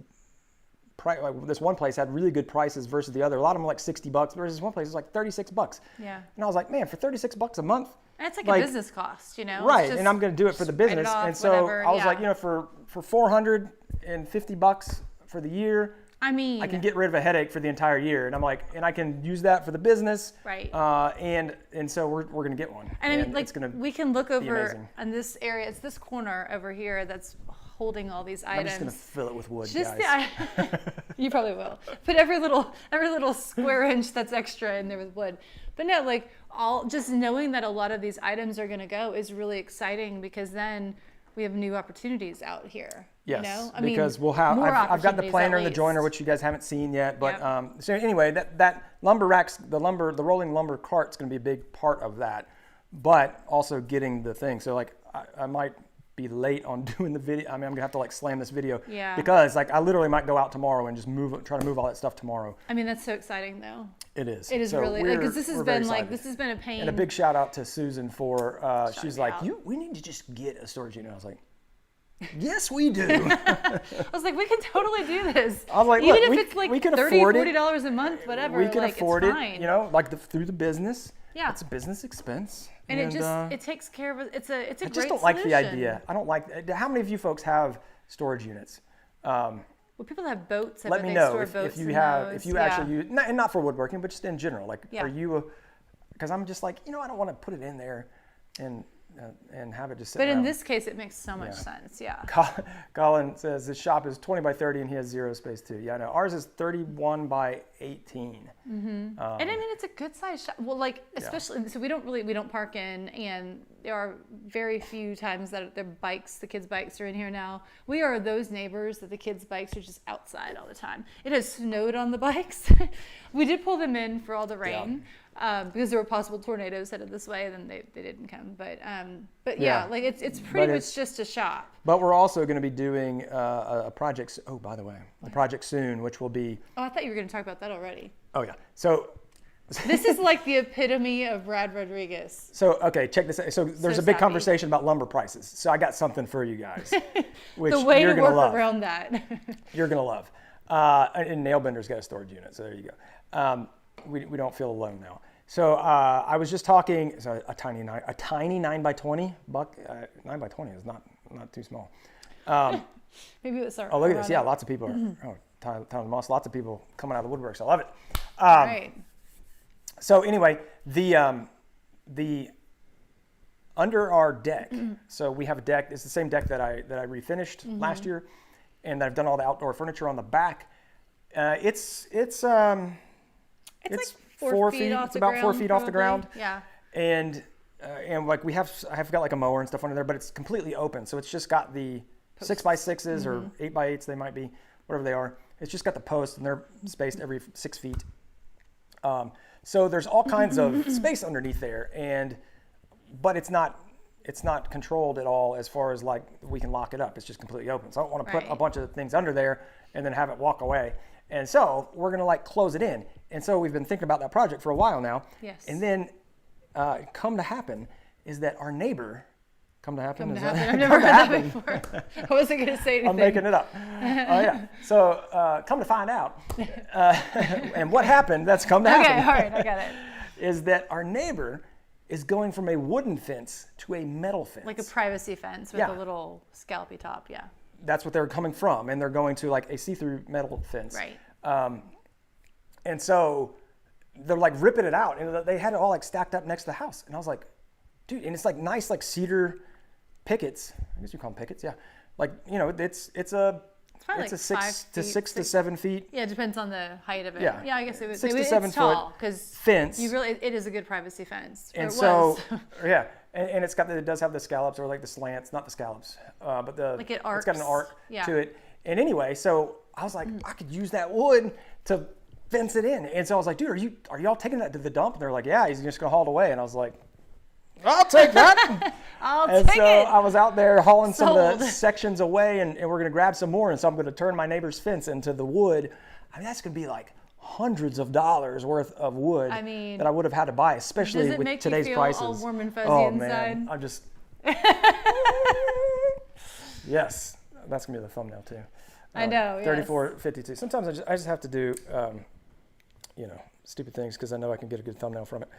price. Like this one place had really good prices versus the other. A lot of them were like $60 versus one place was like $36. Yeah. And I was like, man, for $36 a month. And it's like a business cost, Right. And I'm going to do it for the business. And so whatever, I was like, for $450 for the year, I mean, I can get rid of a headache for the entire year. And I'm like, and I can use that for the business. Right. And so we're going to get one. And I mean, like, it's gonna we can look over amazing. on this area. It's this corner over here that's holding all these items. I'm just going to fill it with wood, Just guys. You probably will. Put every little square inch that's extra in there with wood. But no, like just knowing that a lot of these items are going to go is really exciting, because then we have new opportunities out here. Yes, you know? because we'll have. I've got the planer and the joiner, which you guys haven't seen yet. But so anyway, that lumber racks, the rolling lumber cart's going to be a big part of that. But also getting the thing. So like I might be late on doing the video. I mean, I'm gonna have to like slam this video. Yeah. Because like I literally might go out tomorrow and just try to move all that stuff tomorrow. I mean, that's so exciting though. It is. It is so really, because this has been a pain. And a big shout out to Susan for she's like, out. we need to just get a storage unit. I was like, yes, we do. I was like, we can totally do this. I was like, even look, if it's like we can $30, afford it. $40 a month, whatever. We can like, afford it's it, fine. you know, like through the business. Yeah. It's a business expense. And it takes care of it. It's a great solution. I just don't like the idea. I don't like. How many of you folks have storage units? Well, people that have boats. Let me know if you actually use, and not for woodworking, but just in general. Like, are you? Because I'm just like, I don't want to put it in there, and have it just sit But around. in this case, it makes so much sense. Yeah. Colin says this shop is 20 by 30 and he has zero space too. Yeah, no, ours is 31 by 18. Mm-hmm. And I mean, it's a good size shop. Well, like, especially, so we don't park in, and there are very few times that the kids' bikes are in here now. We are those neighbors that the kids' bikes are just outside all the time. It has snowed on the bikes. We did pull them in for all the rain. Yeah. Because there were possible tornadoes headed this way, then they didn't come. But like it's pretty much just a shop. But we're also going to be doing a project. Oh, by the way, a project soon, which will be. Oh, I thought you were going to talk about that already. Oh yeah. So. This is like the epitome of Brad Rodriguez. So okay, check this out. So there's a big conversation about lumber prices. So I got something for you guys, which the way you're to gonna work love. around that. You're gonna love. And Nailbender's got a storage unit, so there you go. We don't feel alone now. So I was just talking. So a tiny 9 by 20 buck. 9 by 20 is not too small. Maybe it was our. Oh, look at this! Yeah, lots of people are. Tyler Moss. Lots of people coming out of the woodworks. I love it. Right. So anyway, the under our deck. So we have a deck. It's the same deck that I refinished last year, and I've done all the outdoor furniture on the back. It's like 4 feet off the about ground, 4 feet off the probably. ground. Yeah. And like I have got like a mower and stuff under there, but it's completely open. So it's just got the 6x6s or 8x8s, they might be, whatever they are. It's just got the posts, and they're spaced every 6 feet. So there's all kinds of space underneath there, but it's not controlled at all as far as like we can lock it up. It's just completely open. So I don't want to put a bunch of things under there and then have it walk away. And so we're going to like close it in. And so we've been thinking about that project for a while now. Yes. And then come to happen is that our neighbor, I've never heard that before. I wasn't going to say anything. I'm making it up. Oh yeah. So come to find out, and what happened? That's come to happen. Okay, all right, I got it. Is that our neighbor is going from a wooden fence to a metal fence, Like a privacy fence with a little scallopy top. Yeah. That's what they're coming from, and they're going to like a see-through metal fence. Right. And so they're like ripping it out, and they had it all like stacked up next to the house, and I was like, dude, and it's like nice like cedar pickets. I guess you call them pickets, yeah. Like it's a 6 to 7 feet. Yeah, it depends on the height of it. Yeah, I guess it was 6 to 7 it's tall because fence. it is a good privacy fence. And so yeah, and it does have the scallops or like the slants, not the scallops, but it it's got an arc Yeah. to it. And anyway, so I was like, I could use that wood to fence it in. And so I was like, dude, are y'all taking that to the dump? And they're like, yeah, he's just gonna haul it away. And I was like, I'll take that. I'll take it. I was out there hauling some of Sold. the sections away, and we're gonna grab some more. And so I'm gonna turn my neighbor's fence into the wood. I mean, that's gonna be like hundreds of dollars worth of wood that I would have had to buy, especially does it with make today's you feel prices. all warm and fuzzy oh inside? man, I'm just yes, that's gonna be the thumbnail too. I know. 34.52. Sometimes I just have to do stupid things because I know I can get a good thumbnail from it.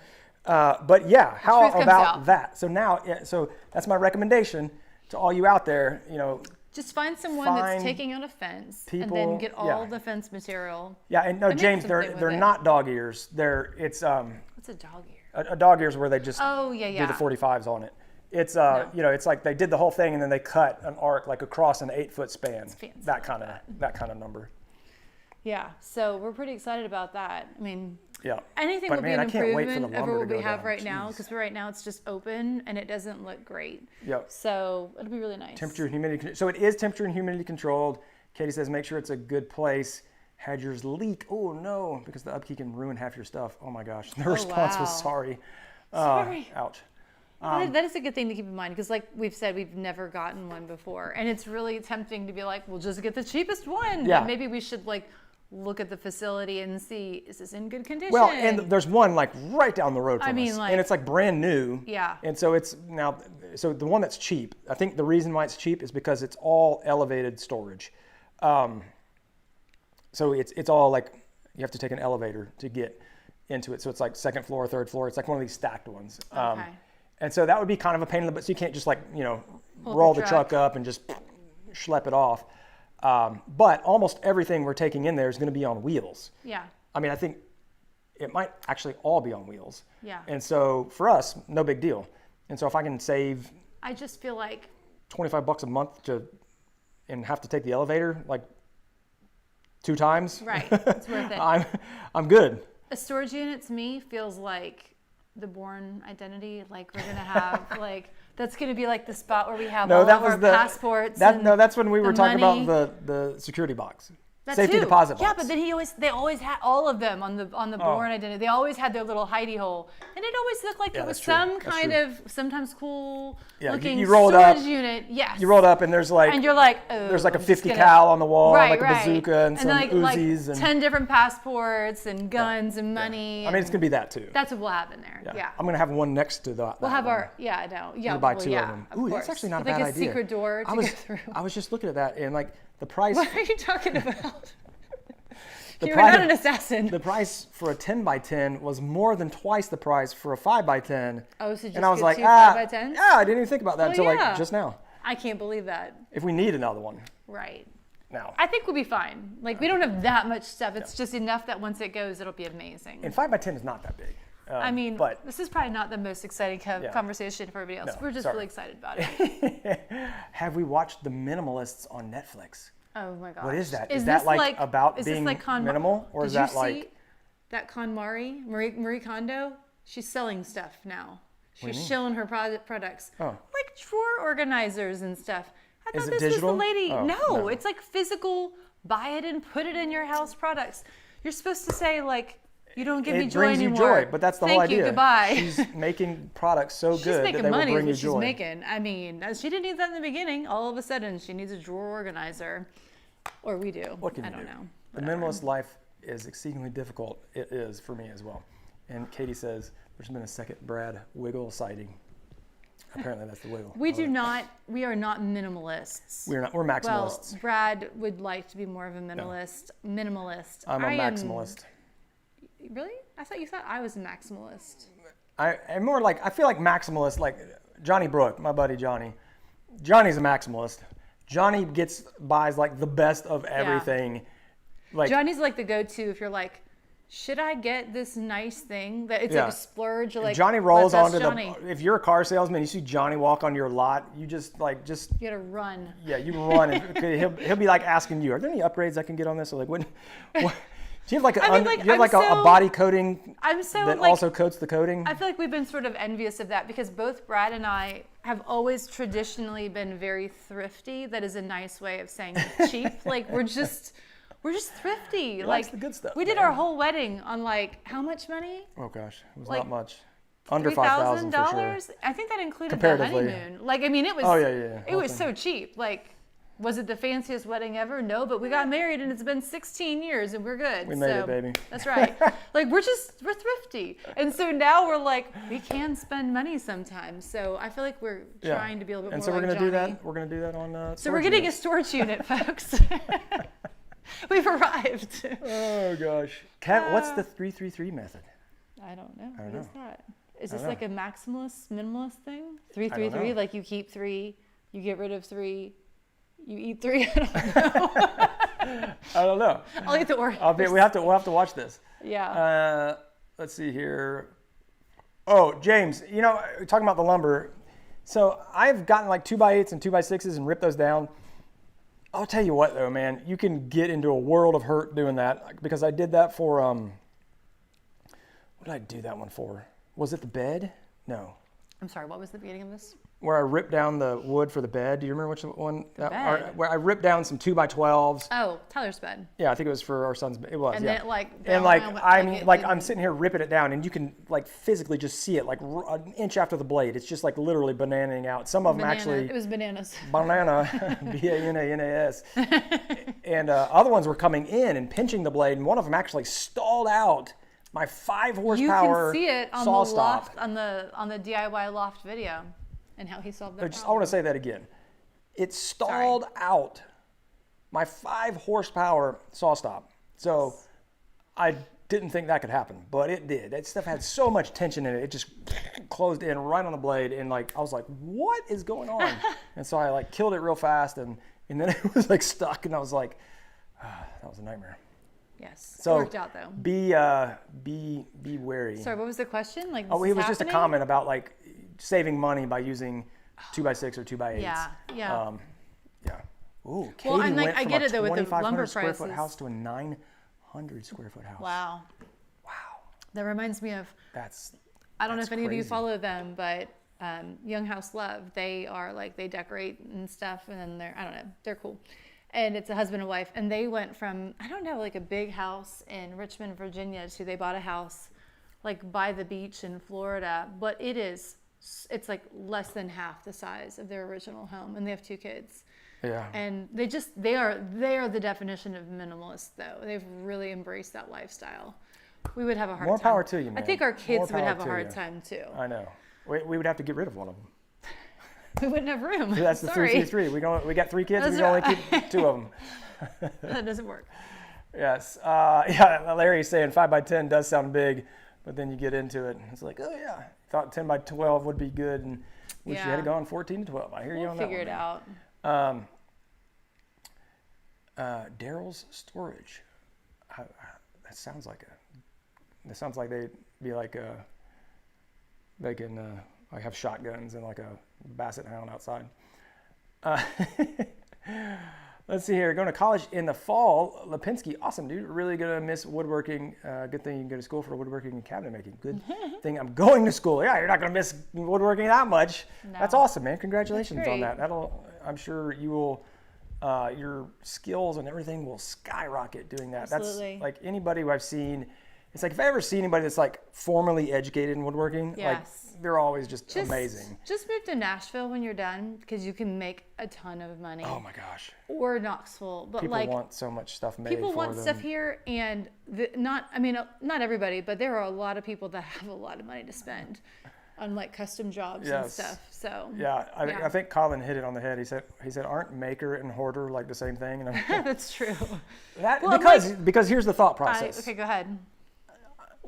But yeah, how truth comes about out. that? So now, so that's my recommendation to all you out there. Just find someone that's taking out a fence and then people- get all the fence material. Yeah, and no, And make James, something with they're it. not dog ears. What's a dog ear? A dog ears where they just Oh, yeah. do the 45s on it. It's it's like they did the whole thing and then they cut an arc like across an 8-foot span. fancy That kind of number. Yeah, so we're pretty excited about that. I mean, Yeah. anything But will man, be I an can't wait for the improvement over lumber what to we go have down. right now, Jeez. because right now it's just open and it doesn't look great. Yep. So it'll be really nice. Temperature and humidity. So it is temperature and humidity controlled. Katie says make sure it's a good place. Had yours leak? Oh no, because the upkeep can ruin half your stuff. Oh my gosh. The response wow. was sorry. Sorry. Ouch. That is a good thing to keep in mind, because like we've said, we've never gotten one before. And it's really tempting to be like, we'll just get the cheapest one. Yeah. But maybe we should like look at the facility and see, is this in good condition? Well, and there's one like right down the road from us, like- and it's like brand new. Yeah. And so it's now, so the one that's cheap, I think the reason why it's cheap is because it's all elevated storage. So it's all like, you have to take an elevator to get into it. So it's like second floor, third floor. It's like one of these stacked ones. Okay. And so that would be kind of a pain in the butt. So you can't just like, Pull roll the the truck up and just schlep it off. But almost everything we're taking in there is going to be on wheels. Yeah. I mean, I think it might actually all be on wheels. Yeah. And so for us, no big deal. And so if I can save I just feel like $25 a month and have to take the elevator like 2 times, right, it's worth it. I'm good. A storage unit to me feels like the Bourne Identity. Like we're gonna have like that's gonna be like the spot where we have all of our passports. That's when we were the talking money. about the security box. That Safety too. deposit box. Yeah, but then they always had all of them on the Bourne Identity. They always had their little hidey hole, and it always looked like it was that's true. some That's kind true. of sometimes cool Yeah, looking you roll it storage up. unit. Yes. You rolled up and there's like, and you're like, oh, there's like a I'm just 50 gonna- cal on the wall, right, like a right. bazooka and some like, Uzis. like 10 different passports and guns and money. I mean, it's gonna be that too. That's what we'll have in there. Yeah. I'm gonna have one next to that. We'll have one. our, yeah, no. Yeah, We'll buy well, 2 yeah, of them. of Ooh, course. that's actually not a With bad like idea. a secret door to go through. I was just looking at that and like the price. What are you talking about? The You're not an assassin. The price for a 10x10 was more than twice the price for a 5x10. Oh, so just and I was get like, 2 5x10s? yeah, I didn't even think about that until yeah. like just now. I can't believe that. If we need another one Right. now. I think we'll be fine. Like, we don't have that much stuff. It's just enough that once it goes, it'll be amazing. And 5x10 is not that big. I mean, but this is probably not the most exciting conversation for everybody else. No, We're just sorry. really excited about it. Have we watched The Minimalists on Netflix? Oh my gosh. What is that? Is Is that this like about is being this like minimal, or is that Did you see like that Marie Kondo? She's selling stuff now. do you She's mean? showing her products, Oh. like drawer organizers and stuff. I Is thought it this digital? was the lady. Oh, no, no. it's like physical. Buy it and put it in your house products. You're supposed to say like, you don't give me it joy brings you anymore. joy? But that's the Thank whole idea. you. Goodbye. She's making products so She's good that making they will money. bring you Is what joy. she's making. I mean, she didn't need that in the beginning. All of a sudden, she needs a drawer organizer, or we do. What can you I don't do? know. The Whatever. minimalist life is exceedingly difficult. It is for me as well. And Katie says there's been a second Brad Wiggle sighting. Apparently that's the wiggle. We do not. We are not minimalists. We're not. We're maximalists. Well, Brad would like to be more of a minimalist. Minimalist. I'm a I am- maximalist. Really? I thought you thought I was a maximalist. I'm more like, I feel like maximalist, like Johnny Brook, my buddy Johnny. Johnny's a maximalist. Johnny buys like the best of everything. Like Johnny's like the go-to if you're like, should I get this nice thing that it's Yeah. like a splurge? Or like Johnny rolls let's ask onto Johnny. if you're a car salesman, you see Johnny walk on your lot, you just You gotta run. yeah, you run. And he'll be like asking you, are there any upgrades I can get on this? Or like, what do you have like, a body coating I'm so that like, also coats the coating? I feel like we've been sort of envious of that because both Brad and I have always traditionally been very thrifty. That is a nice way of saying cheap. Like we're We're just thrifty. That's the good stuff. We did man. our whole wedding on like how much money? Oh gosh, it was like, not much. Under $5,000 for sure. I think that included the Comparatively. honeymoon. Like, I mean, it was. Oh yeah. It was so cheap. Like, was it the fanciest wedding ever? No, but we got married and it's been 16 years and we're good. We made it, baby. That's right. Like, we're thrifty. And so now we're like, we can spend money sometimes. So I feel like we're trying to be a little bit and more so we're like gonna do Johnny. that. We're gonna do that on. So we're getting a storage unit, folks. We've arrived. Oh gosh, Kat, what's the 3-3-3 method? I don't know. I don't What know. is that? Is I this don't like a maximalist, minimalist thing? I don't 3-3-3, know. like you keep 3, you get rid of 3, you eat 3. I don't know. I don't know. I'll eat the Oreos. We'll have to watch this. Yeah. Let's see here. Oh, James, you know, talking about the lumber. So I've gotten like 2x8s and 2x6s and ripped those down. I'll tell you what though, man, you can get into a world of hurt doing that because I did that for, what did I do that one for? Was it the bed? No. I'm sorry, what was the beginning of this? Where I ripped down the wood for the bed. Do you remember which one? bed? Where I ripped down some 2x12s. Oh, Tyler's bed. Yeah, I think it was for our son's. It was. And yeah. then it, like, and fell like down, I'm sitting here ripping it down, and you can like physically just see it like an inch after the blade. It's just like literally bananaing out. Some of them actually. It was bananas. Banana, B-A-N-A-N-A-S. And other ones were coming in and pinching the blade, and one of them actually stalled out my 5 horsepower You can see it on saw the stop. loft, on the DIY loft video, and how he solved that I want problem. to say that again. It stalled out my 5 horsepower saw stop. So I didn't think that could happen, but it did. That stuff had so much tension in it. It just closed in right on the blade, and like I was like, "What is going on?" And so I like killed it real fast, and then it was like stuck, and I was like, "That was a nightmare." Yes. So it worked out though. be wary. Sorry, what was the question? Like, Oh, this it is was just a happening? comment about like saving money by using 2x6 or 2x8s. Yeah. Yeah. Ooh, Katie Well, and like went I from get a it though with the 2,500 lumber square foot prices. house to a 900 square foot house. Wow. That reminds me of. That's. I don't know if any of you crazy. follow them, but Young House Love. They are like they decorate and stuff, and then they're I don't know, they're cool. And it's a husband and wife, and they went from I don't know like a big house in Richmond, Virginia, to they bought a house like by the beach in Florida, but it's like less than half the size of their original home, and they have 2 kids. Yeah. And they are the definition of minimalist though. They've really embraced that lifestyle. We would have a hard More time. power to you, I man. think our More kids would power have a to hard you. time too. I know. We would have to get rid of one of them. We wouldn't have room. That's the Sorry. 3-3-3. We got 3 kids. That's We can only right. keep 2 of them. That doesn't work. Yes. Yeah. Larry's saying 5x10 does sound big, but then you get into it, and it's like, oh yeah, thought 10x12 would be good, and wish you had Yeah. gone 14-12. I hear you We'll on that figure one. it out. Daryl's Storage. That sounds like they'd be like they can like have shotguns and like a basset hound outside. Let's see here. Going to college in the fall. Lipinski, awesome, dude. Really gonna miss woodworking. Good thing you can go to school for woodworking and cabinet making. Good thing I'm going to school. Yeah, you're not gonna miss woodworking that much. No. That's awesome, man. Congratulations That's on great. that. I'm sure you will. Your skills and everything will skyrocket doing that. Absolutely. That's like anybody who I've seen. It's like if I ever see anybody that's like formally educated in woodworking, Yes. like they're always just amazing. Just move to Nashville when you're done because you can make a ton of money. Oh my gosh. Or Knoxville, but People like want so much stuff made people for want them. stuff here, and not everybody, but there are a lot of people that have a lot of money to spend on like custom jobs and Yes. stuff. So Yeah, I think Colin hit it on the head. He said, aren't maker and hoarder like the same thing? And that's true. that, Well, because here's the thought process. Okay, go ahead.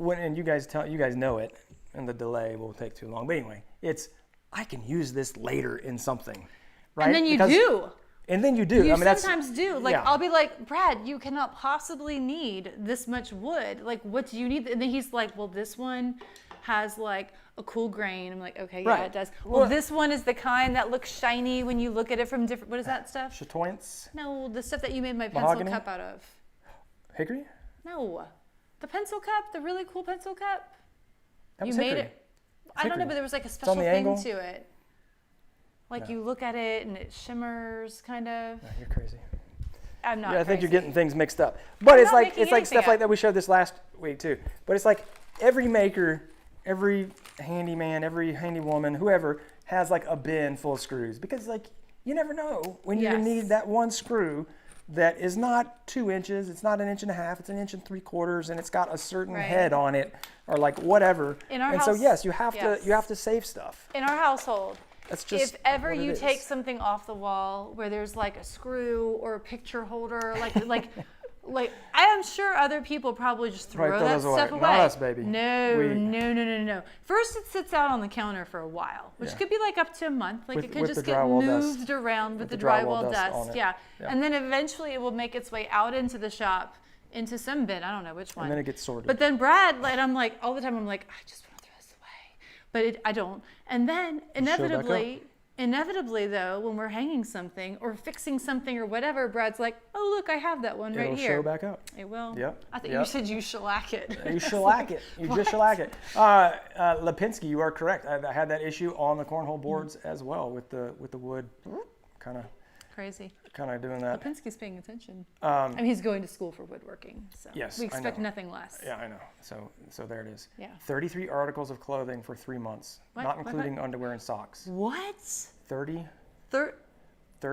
And you guys know it, and the delay will take too long. But anyway, it's I can use this later in something, right? And then you do. And then you do. You I mean, sometimes do. Like, yeah. I'll be like, Brad, you cannot possibly need this much wood. Like, what do you need? And then he's like, well, this one has like a cool grain. I'm like, okay, yeah, Right. it does. Well, this one is the kind that looks shiny when you look at it from different, what is that stuff? Chatoints, No, the stuff that you made my pencil Mahogany? cup out of. hickory. No, the pencil cup, the really cool pencil cup. That You was made hickory. it. I don't know, hickory. but there was like a on special the thing angle? to it. Like No. you look at it and it shimmers, kind of. No, you're crazy. I'm not. Yeah, I think you're crazy. getting things mixed up. But I'm it's not like making it's like anything stuff like up. that we showed this last week too. But it's like every maker, every handyman, every handy woman, whoever has like a bin full of screws because like you never know when you're gonna Yes. need that one screw that is not 2 inches, it's not 1.5 inches, it's 1 3/4, and it's got a certain Right. head on it or like whatever. In our and so house- yes, you have yes. to save stuff. In our household, That's just if ever what it you is. take something off the wall where there's like a screw or a picture holder, like I am sure other people probably just throw Right, throw that those away. stuff away. Not us, baby. No, We- no. First, it sits out on the counter for a while, which Yeah. could be like up to a month. Like With- it could with just the get drywall moved dust. around with the drywall drywall dust on dust. it. Yeah. Yeah. And then eventually it will make its way out into the shop, into some bin. I don't know which one. And then it gets sorted. But then Brad, and I'm like, all the time, I'm like, I just want to throw this away. But I don't. And then inevitably though, when we're hanging something or fixing something or whatever, Brad's like, oh, look, I have that one right It'll here. show back up. It will. Yep, I thought yep. you said you shellac it. You shellac it. You just shellac it. Lipinski, you are correct. I had that issue on the cornhole boards as well with the wood, kind of Crazy. doing that. Lipinski's paying attention. I mean, he's going to school for woodworking, so Yes, we I expect know. nothing less. Yeah, I know. So there it is. Yeah. 33 articles of clothing for 3 months, What? not What? including underwear and socks. What? 33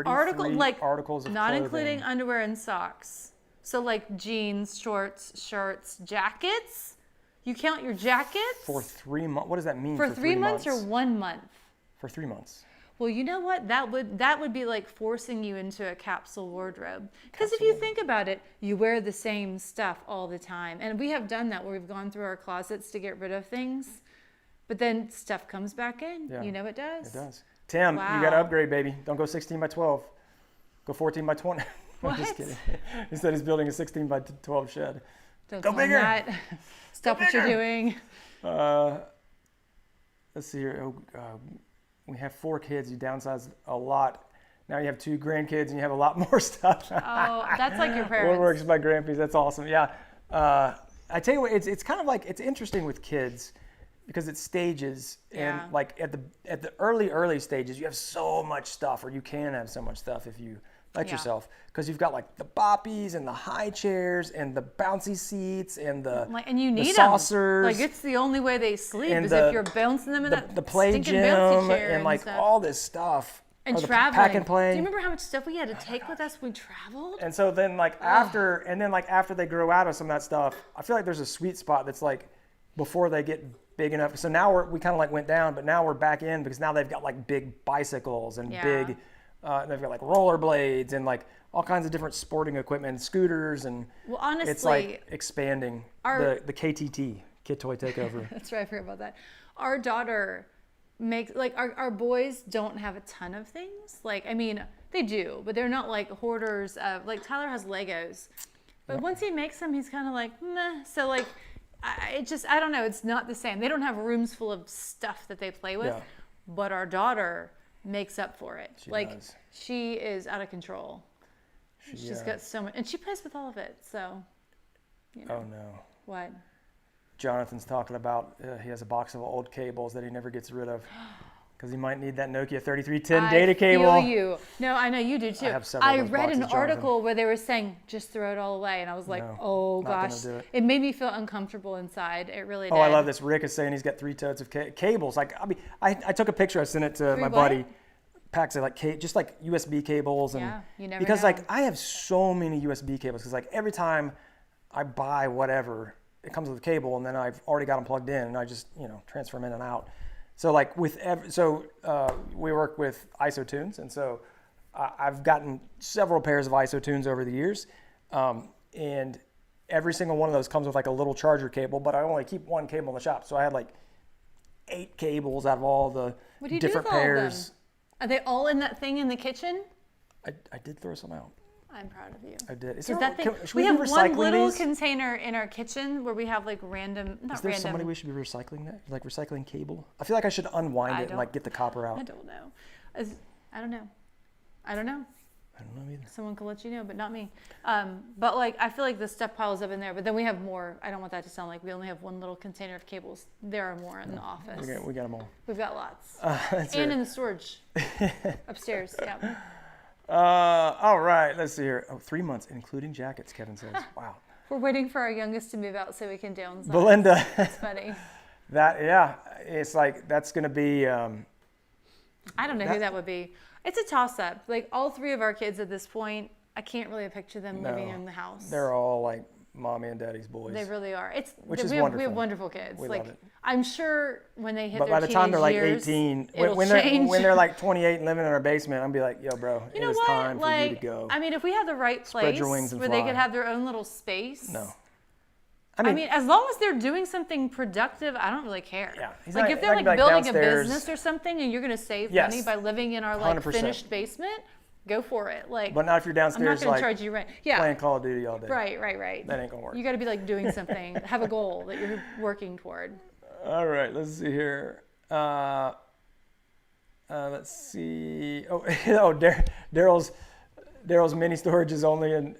Articles articles of not clothing. including underwear and socks. So like jeans, shorts, shirts, jackets. You count your jackets For 3 months. What does that mean for for 3 months or 1 month? For 3 months. Well, you know what? That would be like forcing you into a capsule wardrobe. Because if you think about it, you wear the same stuff all the time. And we have done that where we've gone through our closets to get rid of things. But then stuff comes back in. Yeah, You know it does. It does. Tim, you got to Wow. upgrade, baby. Don't go 16 by 12. Go 14 by 20. I'm just What? kidding. He said he's building a 16 by 12 shed. Don't Go tell him bigger. that. Stop what you're bigger. doing. Let's see here. We have 4 kids. You downsized a lot. Now you have 2 grandkids and you have a lot more stuff. Oh, that's like your parents. Woodworks by grandpas. That's awesome. Yeah. I tell you what, it's kind of like, it's interesting with kids because it's stages. Yeah. And like at the early stages, you have so much stuff, or you can have so much stuff if you let Yeah. yourself, because you've got like the boppies and the high chairs and the bouncy seats and the And you need saucers. them. Like it's the only way they sleep and is the- if you're bouncing them in that the play stinking gym bouncy chair and like stuff. all this stuff. And Or the traveling. pack and play. Do you remember how much stuff we had to take with us when we traveled? And so then like after they grow out of some of that stuff, I feel like there's a sweet spot that's like before they get big enough. So now we kind of like went down, but now we're back in because now they've got like big bicycles and Yeah. big, they've got like rollerblades and like all kinds of different sporting equipment and scooters. And Well, honestly, it's like expanding our- the KTT, Kid Toy Takeover. that's right, I forgot about that. Our daughter makes, like, our boys don't have a ton of things. Like, I mean, they do, but they're not like hoarders of, like, Tyler has Legos. But once he makes them, he's kind of like, meh. So, like, I don't know. It's not the same. They don't have rooms full of stuff that they play with. Yeah. But our daughter makes up for it. She like, does. she is out of control. She's got so much. And she plays with all of it. So, you know. Oh no. What? Jonathan's talking about he has a box of old cables that he never gets rid of because he might need that Nokia 3310 data cable. I feel you. No, I know you do too. I have several of those read an boxes, article where they were saying just throw it all away, and I was like, No, oh not gonna gosh, do it. it made me feel uncomfortable inside. It really did. Oh, I love this. Rick is saying he's got 3 totes of cables. Like, I took a picture. I sent it to my what? buddy. Packs of like just like USB cables and Yeah, you never because know. like I have so many USB cables because like every time I buy whatever, it comes with a cable and then I've already got them plugged in and I just transfer them in and out. So like with we work with ISO tunes and so I've gotten several pairs of ISO tunes over the years, and every single one of those comes with like a little charger cable, but I only keep one cable in the shop, so I had like 8 cables out of all the What do you do different with all of them? pairs. Are they all in that thing in the kitchen? I did throw some out. I'm proud of you. I did. Is that thing? Should We be have one recycling little these? container in our kitchen where we have like random, not Is there random. somebody we should be recycling that? Like recycling cable? I feel like I should unwind I it and don't- like get the copper out. I don't know. I don't know. I don't know. I don't know either. Someone could let you know, but not me. But like, I feel like the stuff piles up in there. But then we have more. I don't want that to sound like we only have one little container of cables. There are more in the office. We got them all. We've got lots, That's and right. in the storage upstairs. Yeah. All right, let's see here. Oh, 3 months, including jackets, Kevin says. Wow. We're waiting for our youngest to move out so we can downsize. Belinda. That's funny. It's like, that's going to be. I don't know who that would be. It's a toss-up. Like, all 3 of our kids at this point, I can't really picture them living in the house. They're all like mommy and daddy's boys. They really are. Which is we wonderful. have wonderful kids. We like, love it. I'm sure when they hit But their by the time they're like years, 18, it'll when change. they're like 28 and living in our basement, I'm be like, yo, bro, You it know is what? time for like, you to go. I mean, if we had the right place your wings and where they fly. could have their own little space. No. I mean, as long as they're doing something productive, I don't really care. Yeah. Like, if they're like building a business or something and you're going to save money by living in our like 100%. finished basement, go for it. Like, But not if you're I'm not downstairs going to like charge you rent. Yeah. playing Call of Duty all day. Right. That ain't going to work. You got to be like doing something, have a goal that you're working toward. All right, let's see here. Let's see. Daryl's mini storage is only on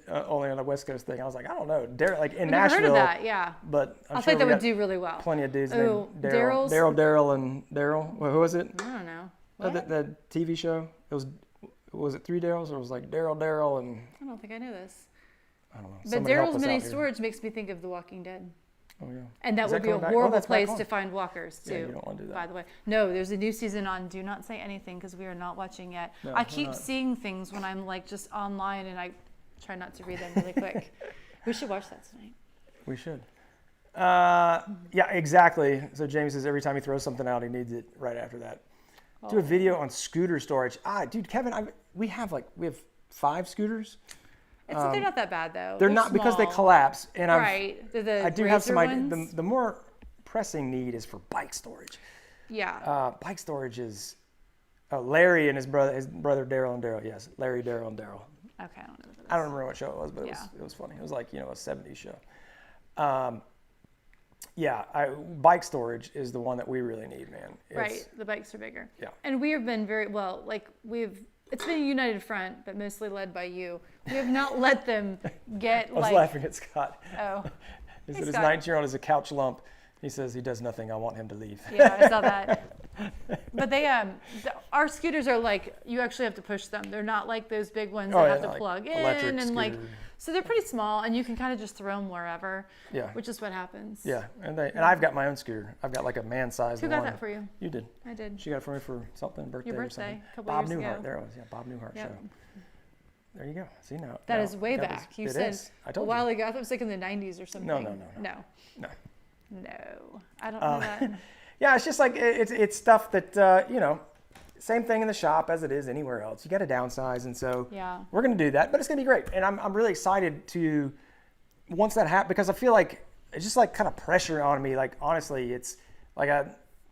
the West Coast thing. I was like, I don't know. Daryl, like in Nashville. I've heard of that, yeah. But I think that would do really well. Plenty of dudes Oh, named Daryl and Daryl. Well, who was it? I don't know. The TV show. Was it 3 Daryls or was it like Daryl and? I don't think I knew this. I don't know. But Somebody help Daryl's us mini out here. storage makes me think of The Walking Dead. Oh yeah. And that Is would be a coming back? horrible that's back place on. to find walkers too. Yeah, you don't want to do that. By the way, no, there's a new season on. Do not say anything because we are not watching yet. No, I we're keep not. seeing things when I'm like just online, and I try not to read them really quick. We should watch that tonight. We should. Yeah, exactly. So James says every time he throws something out, he needs it right after that. Do a video on scooter storage. Dude, Kevin, we have 5 scooters. They're not that bad though. They're not because they small. collapse. And Right. They're the I do have some razor ideas. ones? The more pressing need is for bike storage. Yeah. Bike storage is Larry and his brother Daryl and Daryl. Yes, Larry, Daryl, and Daryl. Okay, I don't know what that is. I don't remember what show it was, but Yeah. it was funny. It was like, a 70s show. Bike storage is the one that we really need, man. Right, the bikes are bigger. Yeah. And we have been very well, it's been a united front, but mostly led by you. We have not let them get I was laughing at Scott. Oh. He Hey, said his Scott. 19-year-old is a couch lump. He says he does nothing. I want him to leave. Yeah, I saw that. But they, our scooters are like, you actually have to push them. They're not like those big ones that have to like plug electric in and scooter. so they're pretty small and you can kind of just throw them wherever. Yeah. Which is what happens. Yeah, and I've got my own scooter. I've got like a man-sized Who one. got that for you? You did. I did. She got it for me for something, birthday Your or birthday, something. a couple Bob years Newhart. ago. There it was. Yeah, Bob Newhart Yep. show. There you go. See now. That now- is way that back. was- You it said is. I a told while you. ago. I thought it was like in the 90s or something. No. No. No. No. I don't know that. Yeah, it's just like it's stuff that same thing in the shop as it is anywhere else. You got to downsize, and so Yeah. we're going to do that. But it's going to be great, and I'm really excited to once that happens because I feel like it's just like kind of pressure on me. Like honestly, it's like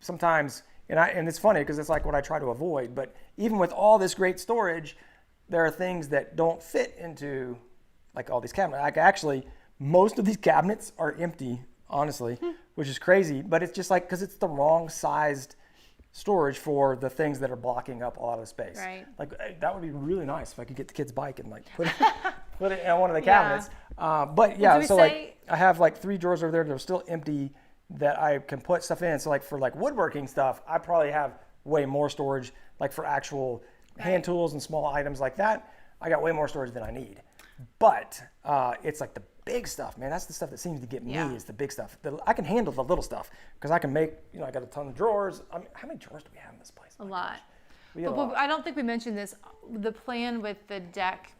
sometimes and it's funny because it's like what I try to avoid. But even with all this great storage, there are things that don't fit into like all these cabinets. Like actually, most of these cabinets are empty. Honestly, which is crazy, but it's just like because it's the wrong sized storage for the things that are blocking up a lot of the space. Right. Like that would be really nice if I could get the kid's bike and like put it in one of the cabinets. But yeah, do we so say- like I have like 3 drawers over there that are still empty that I can put stuff in. So like for like woodworking stuff, I probably have way more storage like for actual hand tools and small items like that. I got way more storage than I need. But it's like the big stuff, man. That's the stuff that seems to get me is the big stuff. I can handle the little stuff because I can make, I got a ton of drawers. I mean, how many drawers do we have in this place? A lot. We have a But lot. I don't think we mentioned this. The plan with the deck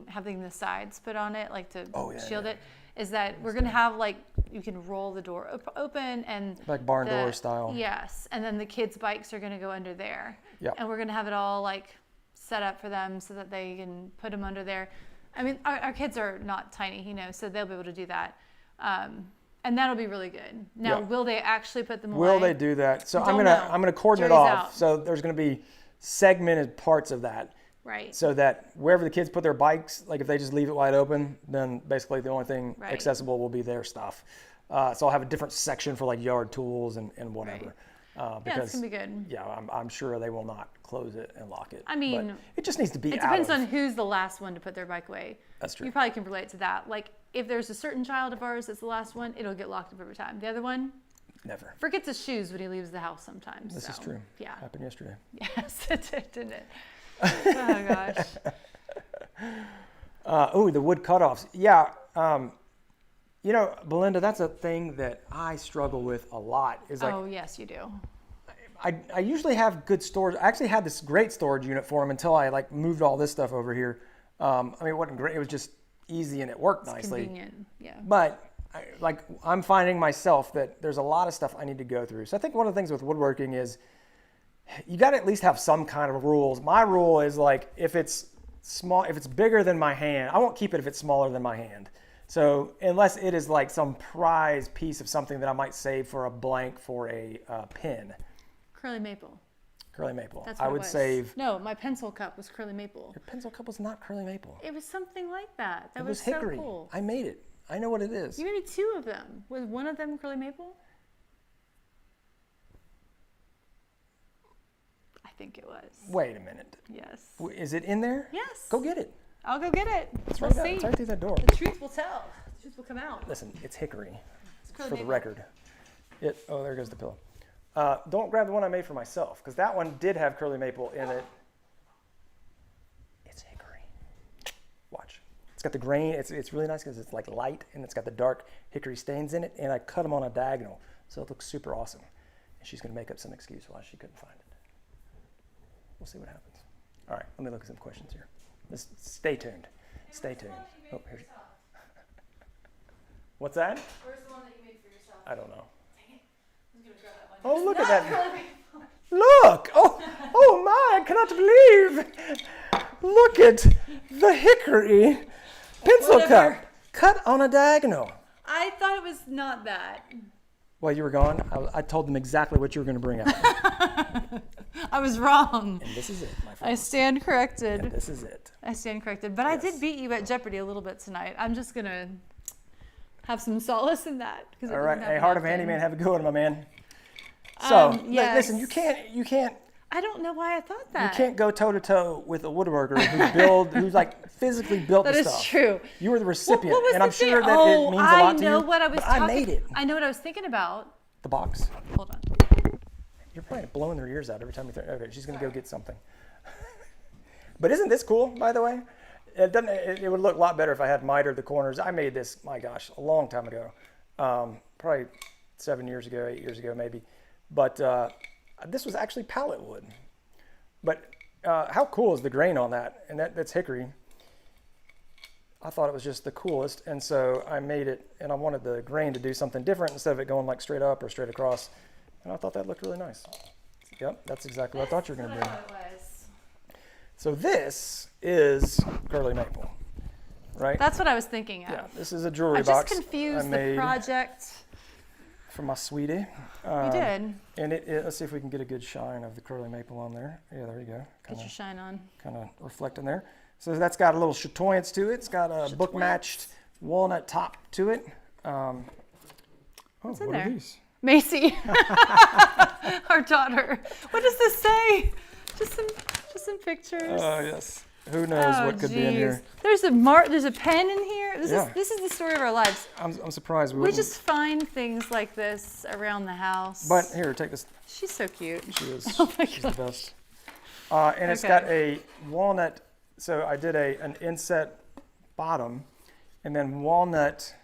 having the sides put on it, like to shield it, is that we're going to have like, you can roll the door open and Like barn door style. Yes. And then the kids' bikes are going to go under there. Yep. And we're going to have it all like set up for them so that they can put them under there. I mean, our kids are not tiny, so they'll be able to do that. And that'll be really good. Now, will they actually put them away? Will they do that? So Don't I'm know. gonna cordon it Jury's off. out. So there's gonna be segmented parts of that. Right. So that wherever the kids put their bikes, like if they just leave it wide open, then basically the only thing Right. accessible will be their stuff. So I'll have a different section for like yard tools and whatever. Right. Because Yeah, it's gonna be good. Yeah, I'm sure they will not close it and lock it. I mean, but it just needs to be It out depends of. on who's the last one to put their bike away. That's true. You probably can relate to that. Like, if there's a certain child of ours that's the last one, it'll get locked up every time. The other one Never. forgets his shoes when he leaves the house sometimes. This is so, true. Yeah. Happened yesterday. Yes, it did, didn't it? Oh, gosh. The wood cutoffs. Yeah. You know, Belinda, that's a thing that I struggle with a lot. Is like, Oh, yes, you do. I usually have good storage. I actually had this great storage unit for them until I like moved all this stuff over here. I mean, it wasn't great. It was just easy and it worked nicely. Convenient, yeah. But I'm finding myself that there's a lot of stuff I need to go through. So I think one of the things with woodworking is you got to at least have some kind of rules. My rule is like if it's small, if it's bigger than my hand, I won't keep it if it's smaller than my hand. So unless it is like some prize piece of something that I might save for a blank for a pin. Curly maple. Curly maple. That's what I it would was. save. No, my pencil cup was curly maple. Your pencil cup was not curly maple. It was something like that. That It was so hickory. cool. I made it. I know what it is. You made me 2 of them. Was one of them curly maple? I think it was. Wait a minute. Yes. Is it in there? Yes. Go get it. I'll go get it. It's We'll right, see. it's right through that door. The truth will tell. The truth will come out. Listen, it's hickory. It's curly For the maple. record. Oh, there goes the pillow. Don't grab the one I made for myself, because that one did have curly maple in it. It's hickory. Watch. It's got the grain. It's really nice because it's like light, and it's got the dark hickory stains in it, and I cut them on a diagonal, so it looks super awesome. And she's going to make up some excuse why she couldn't find it. We'll see what happens. All right, let me look at some questions here. Stay tuned. Stay tuned. Oh, here's. What's that? Where's the one that you made for yourself? I don't know. Dang it. I was going to grab that one. Oh, look at Not that. curly maple. Look! Oh my, I cannot believe! Look at the hickory pencil Whatever. cup cut on a diagonal. I thought it was not that. While you were gone, I told them exactly what you were going to bring out. I was wrong. And this is it, my I friend. stand corrected. And this is it. I stand corrected. But I did beat you at Jeopardy a little bit tonight. I'm just going to have some solace in that. All right, hey, Heart of Handyman, have a good one, my man. So, yes. listen, you can't I don't know why I thought that. You can't go toe to toe with a woodworker who's like physically built That the is stuff. true. You were the recipient, What was and the I'm sure thing? that it means a lot to you. I know what I was but talking. I made it. I know what I was thinking about. The box. Hold on. You're probably blowing their ears out every time you think. Okay, she's gonna go get something. But isn't this cool, by the way? It doesn't. It would look a lot better if I had mitered the corners. I made this, my gosh, a long time ago. Probably 7 years ago, 8 years ago, maybe. But this was actually pallet wood. But how cool is the grain on that? And that's hickory. I thought it was just the coolest, and so I made it, and I wanted the grain to do something different instead of it going like straight up or straight across. And I thought that looked really nice. Yep, that's exactly what I thought you were going to bring. So this is curly maple, right? That's what I was thinking of. Yeah, this is a jewelry I box just confused I the made project. for my sweetie. You did. And let's see if we can get a good shine of the curly maple on there. Yeah, there you go. Get your shine on. Kind of reflecting there. So that's got a little chatoyance to it. It's got a book matched walnut top to it. What's in what there? are these? Macy, our daughter. What does this say? Just some pictures. Oh yes. Who knows what could be in here? There's a pen in here. This is the story of our lives. I'm surprised we We wouldn't. just find things like this around the house. But here, take this. She's so cute. She is. Oh my She's the gosh. best. And it's got a walnut. So I did an inset bottom, and then walnut.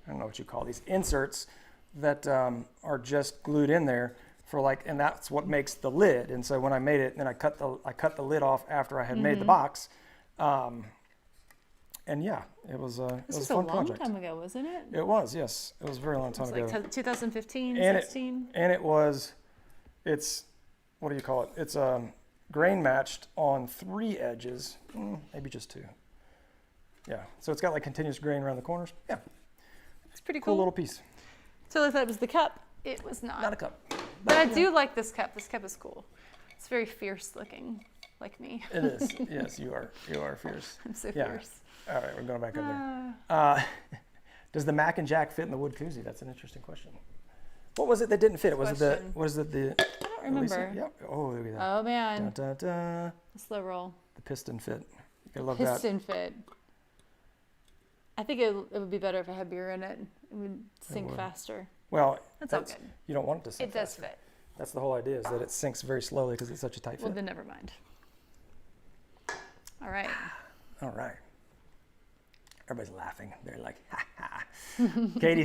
I don't know what you call these inserts that are just glued in there for like, and that's what makes the lid. And so when I made it, then I cut the lid off after I had made the box. And yeah, it was a This was fun a long project. time ago, wasn't it? It was, yes, it was a very long time ago. Like 2015, And 16. It's what do you call it? It's grain matched on 3 edges, maybe just 2. Yeah, so it's got like continuous grain around the corners. Yeah, It's pretty cool cool. little piece. So I thought it was the cup. It was not. Not a cup. But I do like this cup. This cup is cool. It's very fierce looking, like me. It is. Yes, you are. You are fierce. I'm so Yeah. fierce. All right, we're going back up there. Does the Mac and Jack fit in the wood koozie? That's an interesting question. What was it that didn't fit? Was it the? Was it the? I don't remember. Yep. Oh, look at that. Oh man, Da, da, da. the slow roll. The piston fit. You gotta love that. Piston fit. I think it would be better if I had beer in it. It would sink would. faster. Well, That's all good. You don't want it to sink It does faster. fit. That's the whole idea, is that it sinks very slowly because it's such a tight Well, fit. then never mind. All right. All right. Everybody's laughing. They're like, ha ha. Katie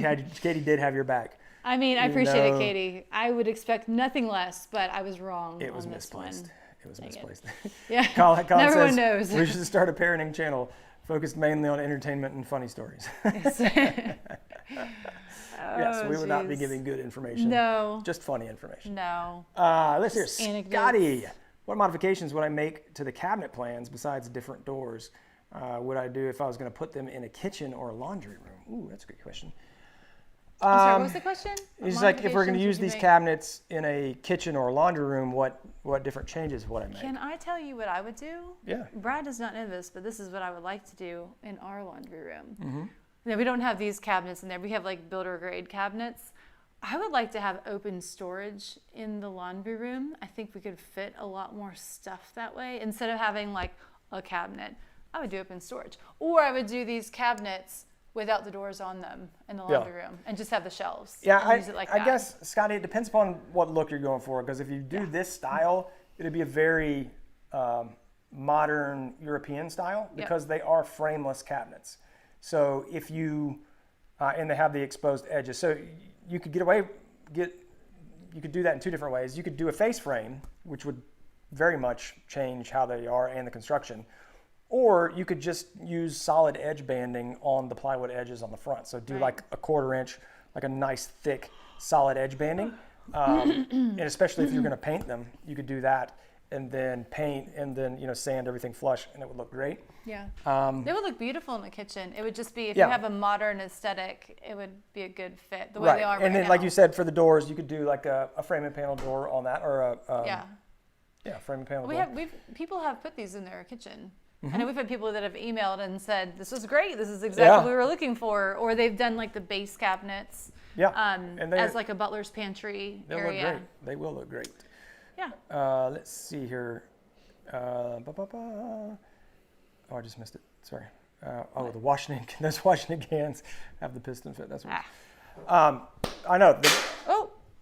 did have your back. I mean, I appreciate it, Katie. I would expect nothing less, but I was wrong. It was on this misplaced. one. It was misplaced. Yeah. Colin Everyone says knows. we should start a parenting channel focused mainly on entertainment and funny stories. Yes, we would not be giving good information. No. Just funny information. No. Let's hear Anecdotes. Scotty. What modifications would I make to the cabinet plans besides different doors? Would I do if I was going to put them in a kitchen or a laundry room? Ooh, that's a good question. I'm sorry, what was the question? It's like if we're going to use these cabinets in a kitchen or a laundry room, what different changes would I make? Can I tell you what I would do? Yeah. Brad does not know this, but this is what I would like to do in our laundry room. Mm-hmm. Now, we don't have these cabinets in there. We have like builder grade cabinets. I would like to have open storage in the laundry room. I think we could fit a lot more stuff that way. Instead of having like a cabinet, I would do open storage. Or I would do these cabinets without the doors on them in the laundry room and just have the shelves. Yeah, I guess, Scotty, it depends upon what look you're going for. Because if you do this style, it'd be a very modern European style because they are frameless cabinets. So if you, and they have the exposed edges. So you could you could do that in two different ways. You could do a face frame, which would very much change how they are and the construction. Or you could just use solid edge banding on the plywood edges on the front. So do like a 1/4 inch, like a nice thick solid edge banding. And especially if you're going to paint them, you could do that and then paint and then sand everything flush, and it would look great. Yeah. They would look beautiful in the kitchen. It would just be, if you have a modern aesthetic, it would be a good fit the way they are right now. And then like you said, for the doors, you could do like a frame and panel door on that, or a frame and panel door. People have put these in their kitchen. Mm-hmm. And we've had people that have emailed and said, this was great, this is exactly what we were looking for. Or they've done like the base cabinets as like a butler's pantry area. They'll look great. They will look great. Yeah. Let's see here. Oh, I just missed it. Sorry. The Washington, those Washington cans have the piston fit. That's what. I know.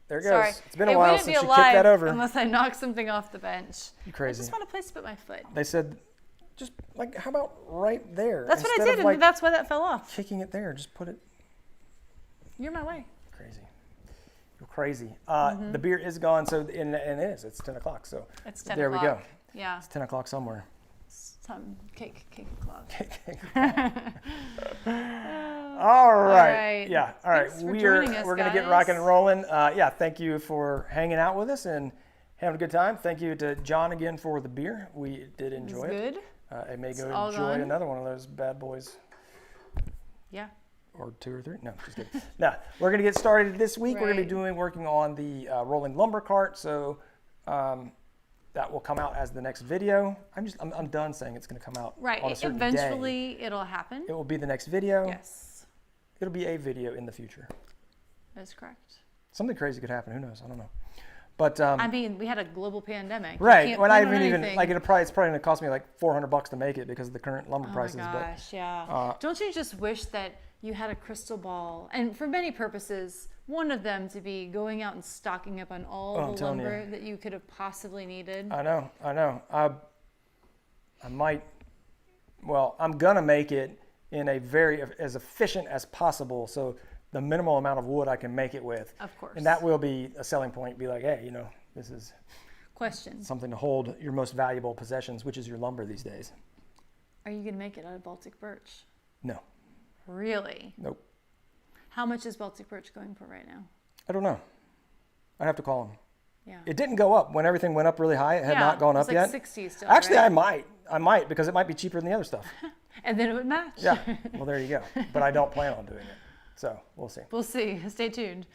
There it goes. Sorry. It's been a while since you kicked that over. Unless I knock something off the bench. You crazy. I just want a place to put my foot. They said, just like, how about right there? That's what I did, and that's why that fell off. Kicking it there, just put it. You're my way. Crazy. You're crazy. The beer is gone, so and it is. It's 10 o'clock, so it's 10 there o'clock. we go. Yeah. It's 10 o'clock somewhere. It's time cake o'clock. All right. Yeah. All right. Thanks for joining us, we're gonna get rocking and rolling. Thank you for hanging out with us and having a good time. Thank you to John again for the beer. We did enjoy it. Good. I may go enjoy another one of those bad boys. Yeah. Or 2 or 3. No, just kidding. No, we're going to get started this week. Right. We're going to be working on the rolling lumber cart. So that will come out as the next video. I'm done saying it's going to come out on a certain Eventually day. It'll happen. It will be the next video. Yes. It'll be a video in the future. That's correct. Something crazy could happen. Who knows? I don't know. But we had a global pandemic. Right. When I even like it's probably going to cost me like $400 to make it because of the current lumber prices. Oh my gosh, yeah. Don't you just wish that you had a crystal ball, and for many purposes, one of them to be going out and stocking up on all the lumber that you could have possibly needed? I know. I might. Well, I'm gonna make it in a very as efficient as possible. So the minimal amount of wood I can make it with. Of course. And that will be a selling point. Be like, hey, this is something to hold your most valuable possessions, which is your lumber these days. Are you going to make it out of Baltic birch? No. Really? Nope. How much is Baltic birch going for right now? I don't know. I'd have to call them. Yeah. It didn't go up when everything went up really high. It had not gone up yet. 60 still. Actually, right? I might because it might be cheaper than the other stuff. And then it would match. Yeah. Well, there you go. But I don't plan on doing it. So we'll see. We'll see. Stay tuned.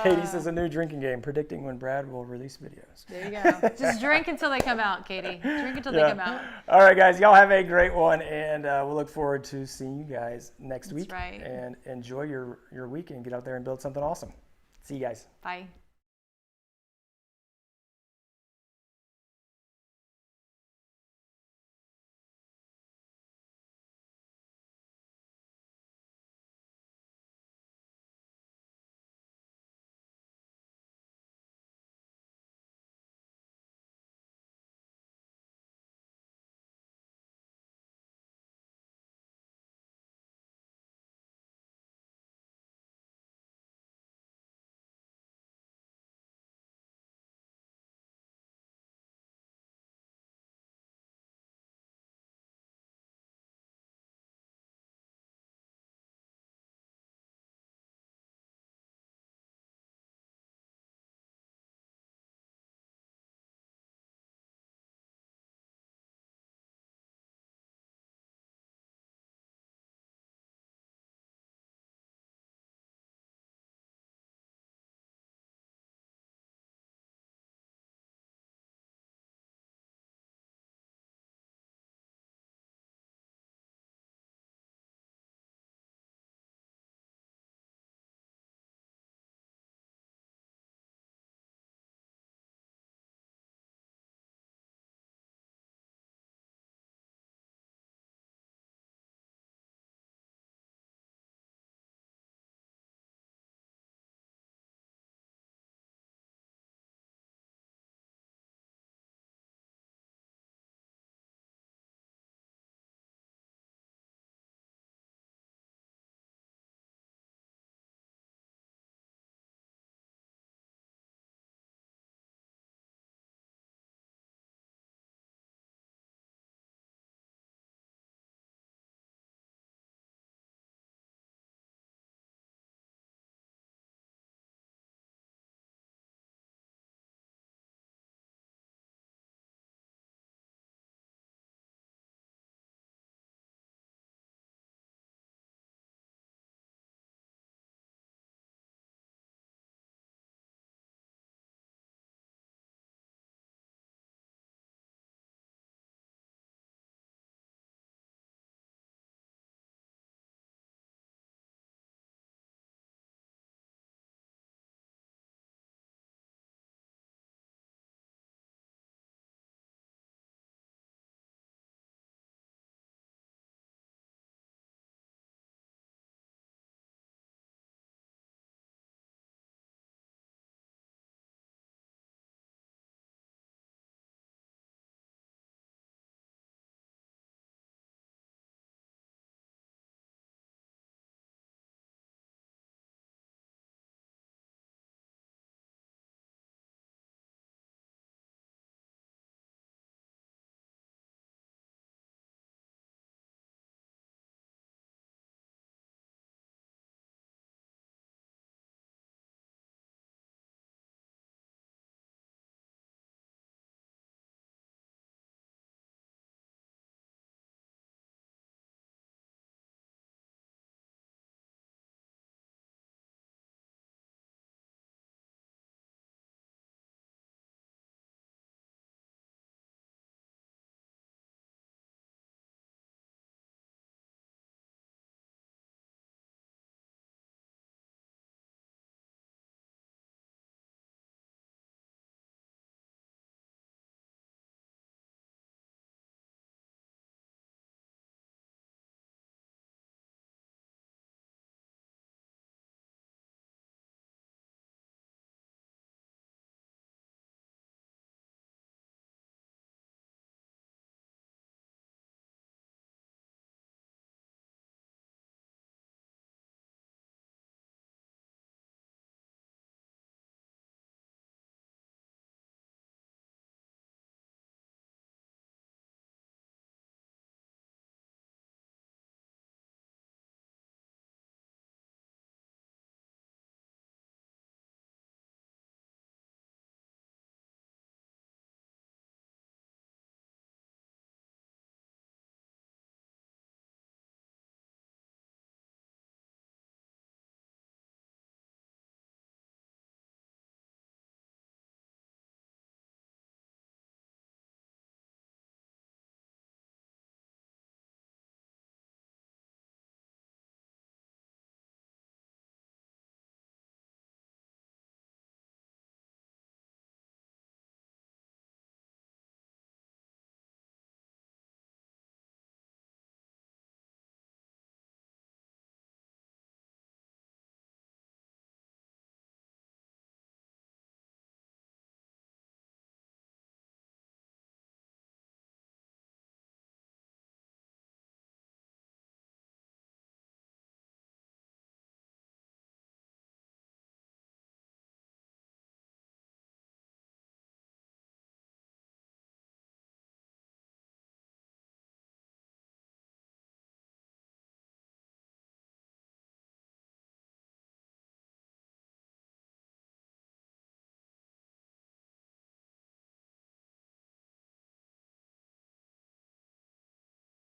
Katie says a new drinking game, predicting when Brad will release videos. There you go. Just drink until they come out, Katie. Drink until they come out. All right, guys. Y'all have a great one, and we'll look forward to seeing you guys next week. That's right. And enjoy your week and get out there and build something awesome. See you guys. Bye.